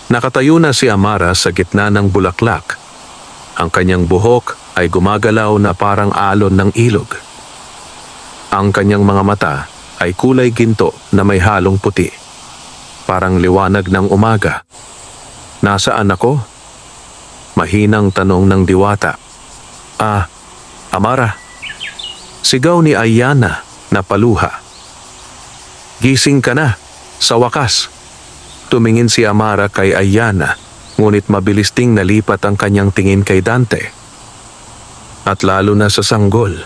Nakatayo na si Amara sa gitna ng bulaklak. Ang kanyang buhok ay gumagalaw na parang alon ng ilog. Ang kanyang mga mata ay kulay ginto na may halong puti. Parang liwanag ng umaga. Nasaan ako? Mahinang tanong ng diwata. Amara. Sigaw ni Ayana na paluha. Gising ka na, sa wakas. Tumingin si Amara kay Ayana, ngunit mabilis ding nalipat ang kanyang tingin kay Dante. At lalo na sa sanggol.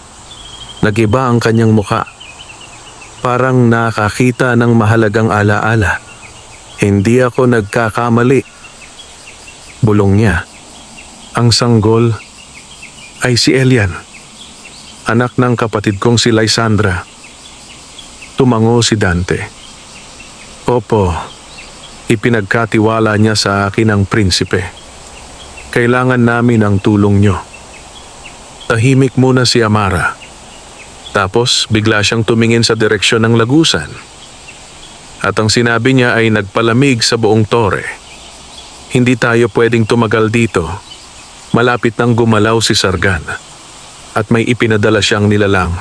Nagiba ang kanyang muka. Parang nakakita ng mahalagang alaala. Hindi ako nagkakamali. Bulong niya. Ang sanggol ay si Elian, anak ng kapatid kong si Lysandra. Tumango si Dante. Opo, ipinagkatiwala niya sa akin ang prinsipe. Kailangan namin ang tulong niyo. Tahimik muna si Amara. Tapos bigla siyang tumingin sa direksyon ng lagusan. At ang sinabi niya ay nagpalamig sa buong tore. Hindi tayo pwedeng tumagal dito. Malapit nang gumalaw si Sargan. At may ipinadala siyang nilalang.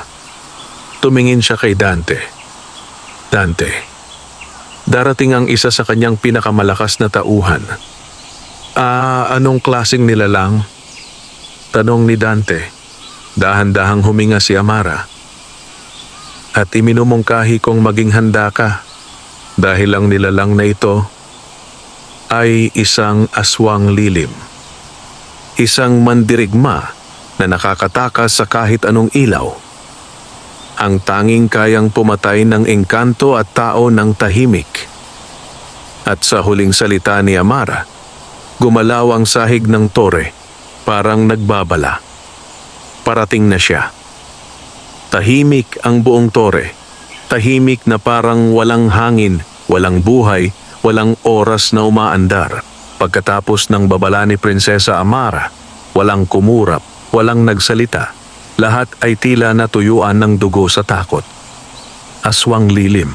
Tumingin siya kay Dante. Dante, darating ang isa sa kanyang pinakamalakas na tauhan. Anong klaseng nilalang? Tanong ni Dante. Dahan-dahang huminga si Amara. At iminumungkahi kong maging handa ka dahil ang nilalang na ito ay isang aswang lilim. Isang mandirigma na nakakatakas sa kahit anong ilaw. Ang tanging kayang pumatay ng engkanto at tao ng tahimik. At sa huling salita ni Amara, gumalaw ang sahig ng tore, parang nagbabala. Parating na siya. Tahimik ang buong tore. Tahimik na parang walang hangin, walang buhay, walang oras na umaandar. Pagkatapos ng babala ni Prinsesa Amara, walang kumurap, walang nagsalita. Lahat ay tila natuyuan ng dugo sa takot. Aswang lilim.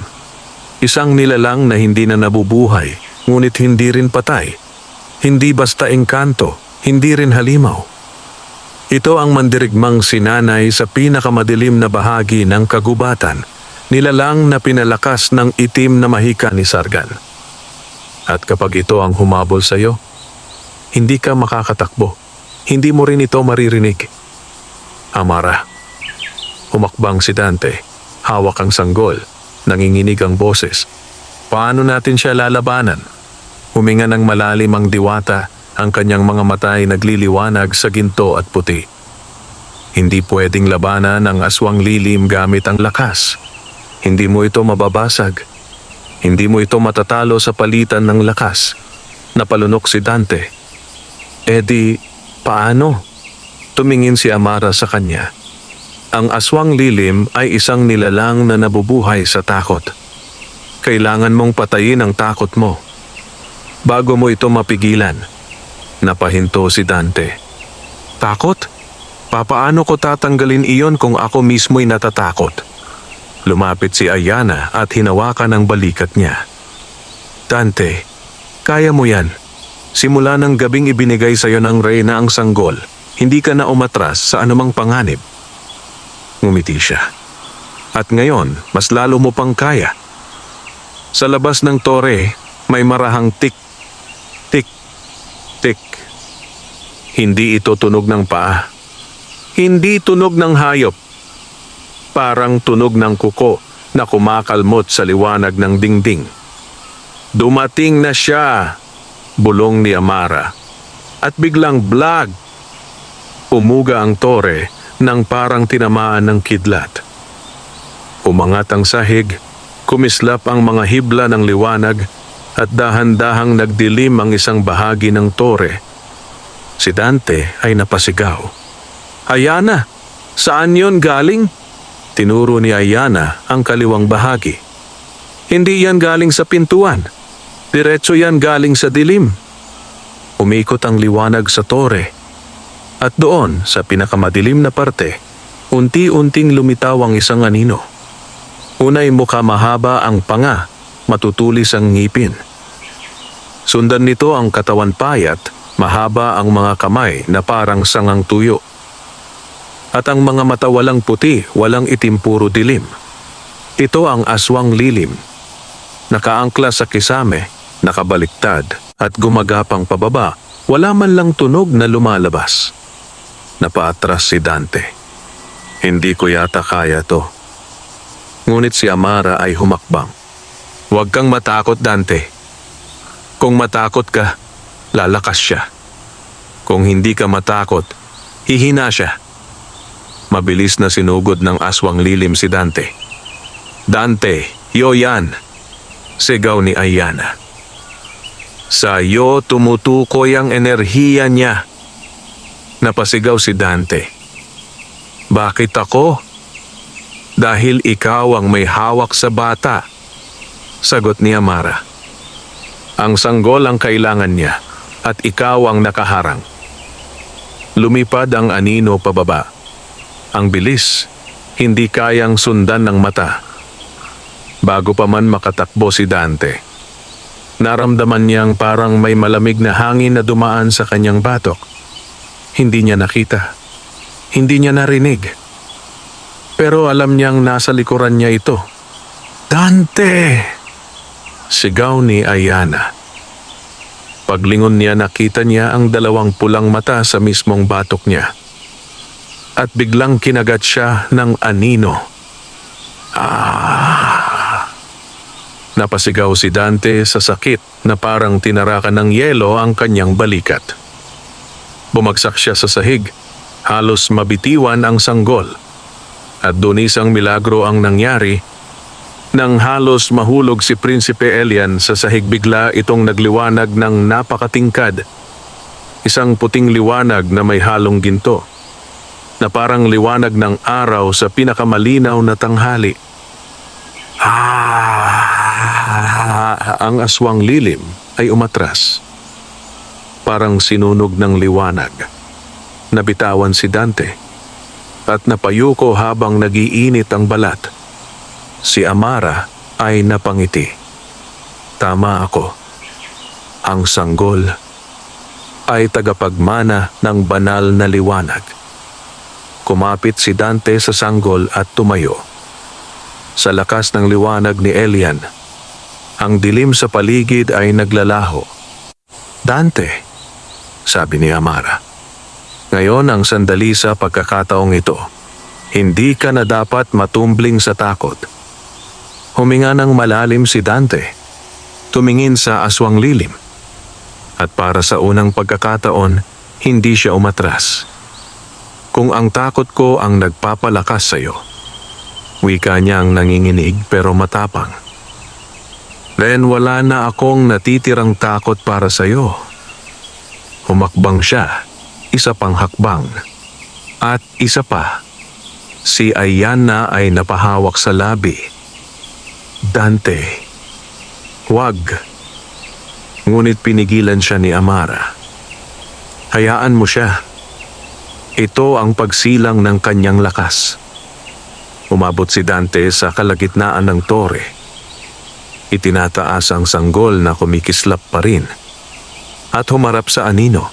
Isang nilalang na hindi na nabubuhay, ngunit hindi rin patay. Hindi basta engkanto, hindi rin halimaw. Ito ang mandirigmang sinanay sa pinakamadilim na bahagi ng kagubatan, nilalang na pinalakas ng itim na mahika ni Sargan. At kapag ito ang humabol sa iyo, hindi ka makakatakbo. Hindi mo rin ito maririnig. Amara. Humakbang si Dante. Hawak ang sanggol. Nanginginig ang boses. Paano natin siya lalabanan? Huminga ng malalim ang diwata. Ang kanyang mga mata ay nagliliwanag sa ginto at puti. Hindi pwedeng labanan ang aswang lilim gamit ang lakas. Hindi mo ito mababasag. Hindi mo ito matatalo sa palitan ng lakas. Napalunok si Dante. Di, paano? Tumingin si Amara sa kanya. Ang aswang lilim ay isang nilalang na nabubuhay sa takot. Kailangan mong patayin ang takot mo bago mo ito mapigilan. Napahinto si Dante. Takot? Papaano ko tatanggalin iyon kung ako mismo'y natatakot? Lumapit si Ayana at hinawakan ang balikat niya. Dante, kaya mo yan. Simula ng gabing ibinigay sa iyo ng reyna ang sanggol, hindi ka na umatras sa anumang panganib. Ngumiti siya. At ngayon, mas lalo mo pang kaya. Sa labas ng tore, may marahang tik, tik, tik. Hindi ito tunog ng paa. Hindi tunog ng hayop. Parang tunog ng kuko na kumakalmot sa liwanag ng dingding. Dumating na siya, bulong ni Amara. At biglang blag. Umuga ang tore nang parang tinamaan ng kidlat. Umangat ang sahig, kumislap ang mga hibla ng liwanag at dahan-dahang nagdilim ang isang bahagi ng tore. Si Dante ay napasigaw. Ayana, saan yon galing? Tinuro ni Ayana ang kaliwang bahagi. Hindi yan galing sa pintuan. Diretso yan galing sa dilim. Umikot ang liwanag sa tore. At doon, sa pinakamadilim na parte, unti-unting lumitaw ang isang anino. Unay mukha mahaba ang panga, matutulis ang ngipin. Sundan nito ang katawan payat, mahaba ang mga kamay na parang sangang tuyo. At ang mga mata walang puti, walang itim, puro dilim. Ito ang aswang lilim. Nakaangkla sa kisame, nakabaliktad at gumagapang pababa. Wala man lang tunog na lumalabas. Napaatras si Dante. Hindi ko yata kaya to. Ngunit si Amara ay humakbang. Huwag kang matakot, Dante. Kung matakot ka, lalakas siya. Kung hindi ka matakot, hihina siya. Mabilis na sinugod ng aswang lilim si Dante. Dante, yo yan! Sigaw ni Ayana. Sa iyo tumutukoy ang enerhiya niya. Napasigaw si Dante. Bakit ako? Dahil ikaw ang may hawak sa bata. Sagot ni Amara. Ang sanggol ang kailangan niya at ikaw ang nakaharang. Lumipad ang anino pababa. Ang bilis, hindi kayang sundan ng mata. Bago pa man makatakbo si Dante, naramdaman niyang parang may malamig na hangin na dumaan sa kanyang batok. Hindi niya nakita. Hindi niya narinig. Pero alam niyang nasa likuran niya ito. Dante! Sigaw ni Ayana. Paglingon niya, nakita niya ang dalawang pulang mata sa mismong batok niya. At biglang kinagat siya ng anino. Napasigaw si Dante sa sakit na parang tinarakan ng yelo ang kanyang balikat. Bumagsak siya sa sahig, halos mabitiwan ang sanggol. At doon isang milagro ang nangyari. Nang halos mahulog si Prinsipe Elian sa sahig, bigla itong nagliwanag ng napakatingkad. Isang puting liwanag na may halong ginto, na parang liwanag ng araw sa pinakamalinaw na tanghali. Ang aswang lilim ay umatras. Parang sinunog ng liwanag. Nabitawan si Dante at napayuko habang nagiinit ang balat. Si Amara ay napangiti. Tama ako. Ang sanggol ay tagapagmana ng banal na liwanag. Kumapit si Dante sa sanggol at tumayo. Sa lakas ng liwanag ni Elian, ang dilim sa paligid ay naglalaho. Dante, sabi ni Amara, ngayon ang sandali sa pagkakataong ito. Hindi ka na dapat matumbling sa takot. Huminga ng malalim si Dante. Tumingin sa aswang lilim. At para sa unang pagkakataon, hindi siya umatras. Kung ang takot ko ang nagpapalakas sa iyo, wika niyang nanginginig pero matapang. Then wala na akong natitirang takot para sa iyo. Humakbang siya, isa pang hakbang. At isa pa, si Ayana ay napahawak sa labi. Dante, huwag. Ngunit pinigilan siya ni Amara. Hayaan mo siya. Ito ang pagsilang ng kanyang lakas. Umabot si Dante sa kalagitnaan ng tore. Itinataas ang sanggol na kumikislap pa rin at humarap sa anino.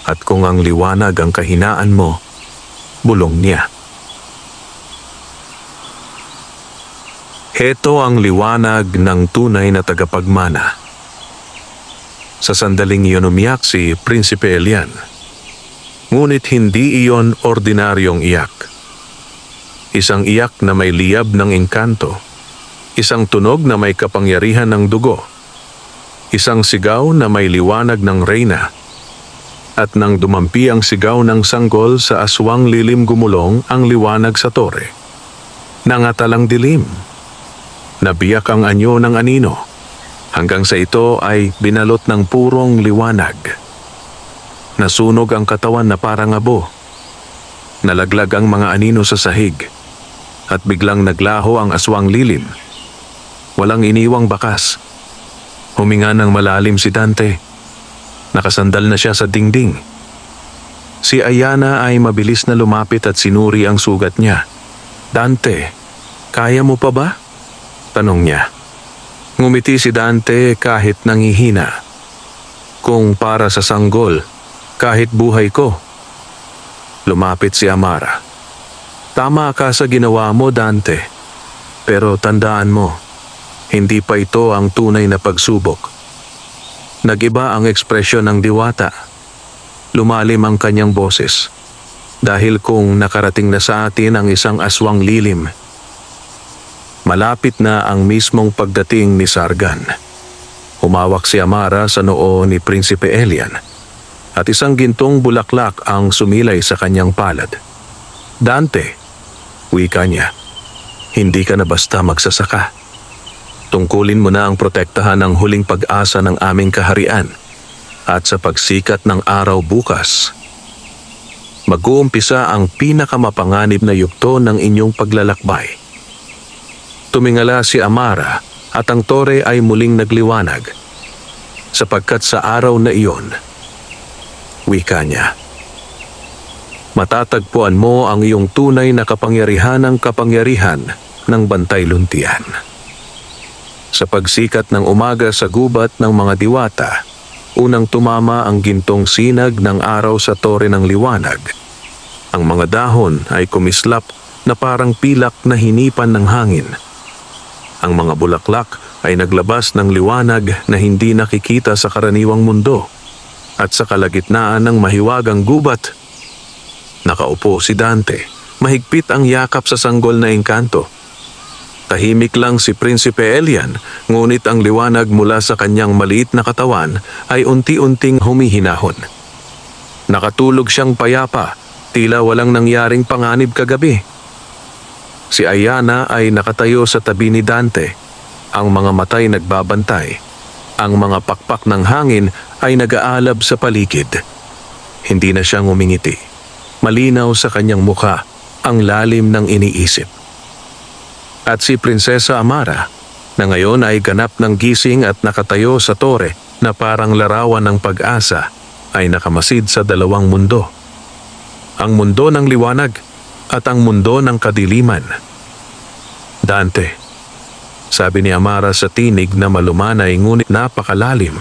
At kung ang liwanag ang kahinaan mo, bulong niya. Heto ang liwanag ng tunay na tagapagmana. Sa sandaling iyon umiyak si Prinsipe Elian. Ngunit hindi iyon ordinaryong iyak. Isang iyak na may liyab ng engkanto. Isang tunog na may kapangyarihan ng dugo. Isang sigaw na may liwanag ng reyna. At nang dumampi ang sigaw ng sanggol sa aswang lilim, gumulong ang liwanag sa tore. Nangatalang dilim. Nabiyak ang anyo ng anino. Hanggang sa ito ay binalot ng purong liwanag. Nasunog ang katawan na parang abo. Nalaglag ang mga anino sa sahig. At biglang naglaho ang aswang lilim. Walang iniwang bakas. Huminga ng malalim si Dante. Nakasandal na siya sa dingding. Si Ayana ay mabilis na lumapit at sinuri ang sugat niya. Dante, kaya mo pa ba? Tanong niya. Ngumiti si Dante kahit nangihina. Kung para sa sanggol, kahit buhay ko. Lumapit si Amara. Tama ka sa ginawa mo, Dante. Pero tandaan mo, hindi pa ito ang tunay na pagsubok. Nag-iba ang ekspresyon ng diwata. Lumalim ang kanyang boses. Dahil kung nakarating na sa atin ang isang aswang lilim, malapit na ang mismong pagdating ni Sargan. Humawak si Amara sa noo ni Prinsipe Elian at isang gintong bulaklak ang sumilay sa kanyang palad. Dante, wika niya, hindi ka na basta magsasaka. Tungkulin mo na ang protektahan ng huling pag-asa ng aming kaharian at sa pagsikat ng araw bukas, mag-uumpisa ang pinakamapanganib na yugto ng inyong paglalakbay. Tumingala si Amara at ang tore ay muling nagliwanag sapagkat sa araw na iyon, wika niya, matatagpuan mo ang iyong tunay na kapangyarihan ng kapangyarihan ng Bantay Luntian. Sa pagsikat ng umaga sa gubat ng mga diwata, unang tumama ang gintong sinag ng araw sa tore ng liwanag. Ang mga dahon ay kumislap na parang pilak na hinipan ng hangin. Ang mga bulaklak ay naglabas ng liwanag na hindi nakikita sa karaniwang mundo. At sa kalagitnaan ng mahiwagang gubat, nakaupo si Dante. Mahigpit ang yakap sa sanggol na engkanto. Tahimik lang si Prinsipe Elian, ngunit ang liwanag mula sa kanyang maliit na katawan ay unti-unting humihinahon. Nakatulog siyang payapa, tila walang nangyaring panganib kagabi. Si Ayana ay nakatayo sa tabi ni Dante, ang mga matay nagbabantay. Ang mga pakpak ng hangin ay nag-aalab sa paligid. Hindi na siya ngumingiti. Malinaw sa kanyang mukha ang lalim ng iniisip. At si Prinsesa Amara, na ngayon ay ganap ng gising at nakatayo sa tore na parang larawan ng pag-asa, ay nakamasid sa dalawang mundo. Ang mundo ng liwanag at ang mundo ng kadiliman. Dante, sabi ni Amara sa tinig na malumanay ngunit napakalalim,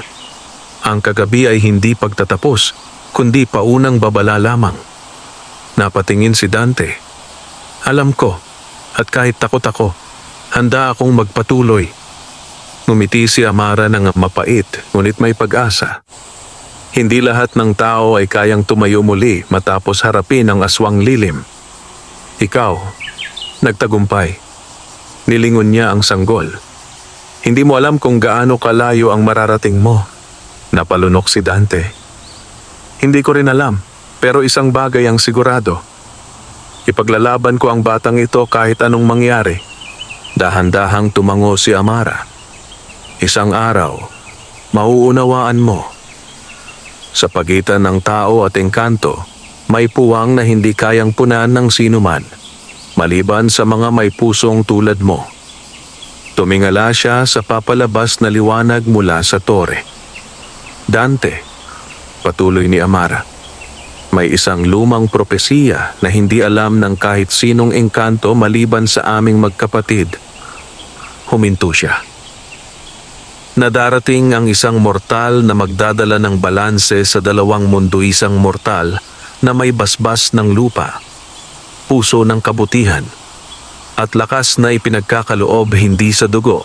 ang kagabi ay hindi pagtatapos, kundi paunang babala lamang. Napatingin si Dante. Alam ko, at kahit takot ako, handa akong magpatuloy. Ngumiti si Amara ng mapait, ngunit may pag-asa. Hindi lahat ng tao ay kayang tumayo muli matapos harapin ang aswang lilim. Ikaw, nagtagumpay. Nilingon niya ang sanggol. Hindi mo alam kung gaano kalayo ang mararating mo. Napalunok si Dante. Hindi ko rin alam, pero isang bagay ang sigurado. Ipaglalaban ko ang batang ito kahit anong mangyari. Dahan-dahang tumango si Amara. Isang araw, mauunawaan mo. Sa pagitan ng tao at engkanto, may puwang na hindi kayang punan ng sinuman, maliban sa mga may pusong tulad mo. Tumingala siya sa papalabas na liwanag mula sa tore. Dante, patuloy ni Amara, may isang lumang propesiya na hindi alam ng kahit sinong engkanto maliban sa aming magkapatid. Huminto siya. Na darating ang isang mortal na magdadala ng balanse sa dalawang munduisang mortal na may basbas ng lupa, puso ng kabutihan, at lakas na ipinagkakaloob hindi sa dugo,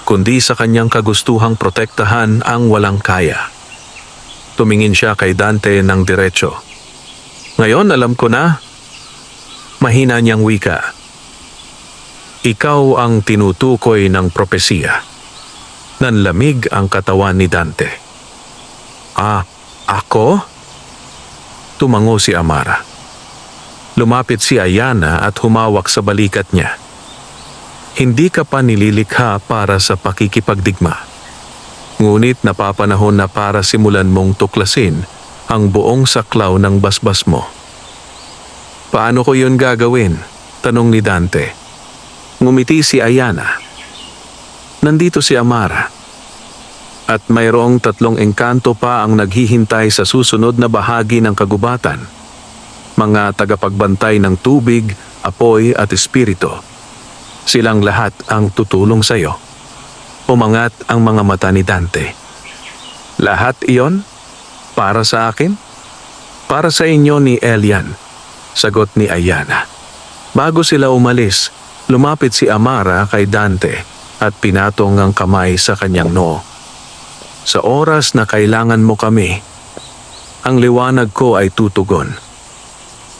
kundi sa kanyang kagustuhang protektahan ang walang kaya. Tumingin siya kay Dante ng diretso. Ngayon alam ko na. Mahina niyang wika. Ikaw ang tinutukoy ng propesiya. Nanlamig ang katawan ni Dante. Ako? Tumango si Amara. Lumapit si Ayana at humawak sa balikat niya. Hindi ka pa nililikha para sa pakikipagdigma. Ngunit napapanahon na para simulan mong tuklasin ang buong saklaw ng basbas mo. Paano ko yun gagawin? Tanong ni Dante. Ngumiti si Ayana. Nandito si Amara. At mayroong 3 engkanto pa ang naghihintay sa susunod na bahagi ng kagubatan. Mga tagapagbantay ng tubig, apoy at espiritu. Silang lahat ang tutulong sa iyo. Umangat ang mga mata ni Dante. Lahat iyon? Para sa akin? Para sa inyo ni Elian, sagot ni Ayana. Bago sila umalis, lumapit si Amara kay Dante at pinatong ang kamay sa kanyang noo. Sa oras na kailangan mo kami, ang liwanag ko ay tutugon.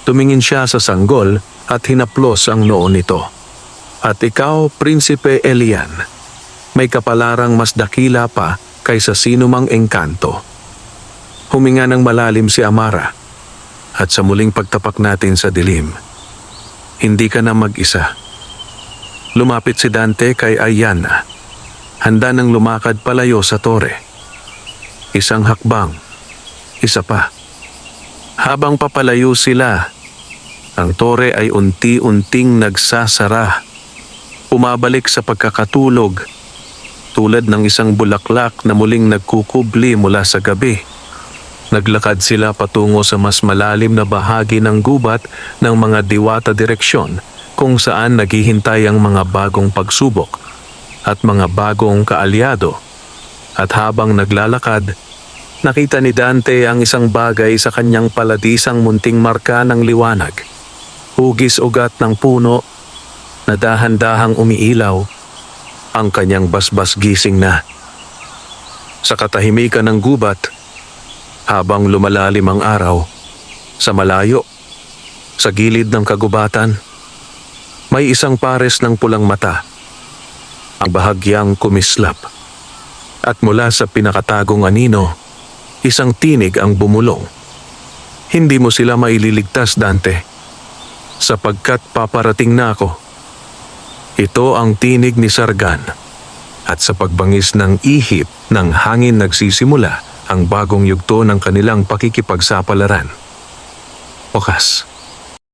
Tumingin siya sa sanggol at hinaplos ang noo nito. At ikaw, Prinsipe Elian, may kapalarang mas dakila pa kaysa sinumang engkanto. Huminga ng malalim si Amara at sa muling pagtapak natin sa dilim, hindi ka na mag-isa. Lumapit si Dante kay Ayana, handa nang lumakad palayo sa tore. Isang hakbang, isa pa. Habang papalayo sila, ang tore ay unti-unting nagsasara. Umabalik sa pagkakatulog, tulad ng isang bulaklak na muling nagkukubli mula sa gabi. Naglakad sila patungo sa mas malalim na bahagi ng gubat ng mga diwata direksyon kung saan naghihintay ang mga bagong pagsubok at mga bagong kaalyado. At habang naglalakad, nakita ni Dante ang isang bagay sa kanyang paladisang munting marka ng liwanag. Hugis ugat ng puno na dahan-dahang umiilaw, ang kanyang basbas gising na. Sa katahimikan ng gubat, habang lumalalim ang araw, sa malayo, sa gilid ng kagubatan, may isang pares ng pulang mata, ang bahagyang kumislap. At mula sa pinakatagong anino, isang tinig ang bumulong. Hindi mo sila maililigtas, Dante, sapagkat paparating na ako. Ito ang tinig ni Sargan, at sa pagbangis ng ihip ng hangin nagsisimula ang bagong yugto ng kanilang pakikipagsapalaran. Wakas,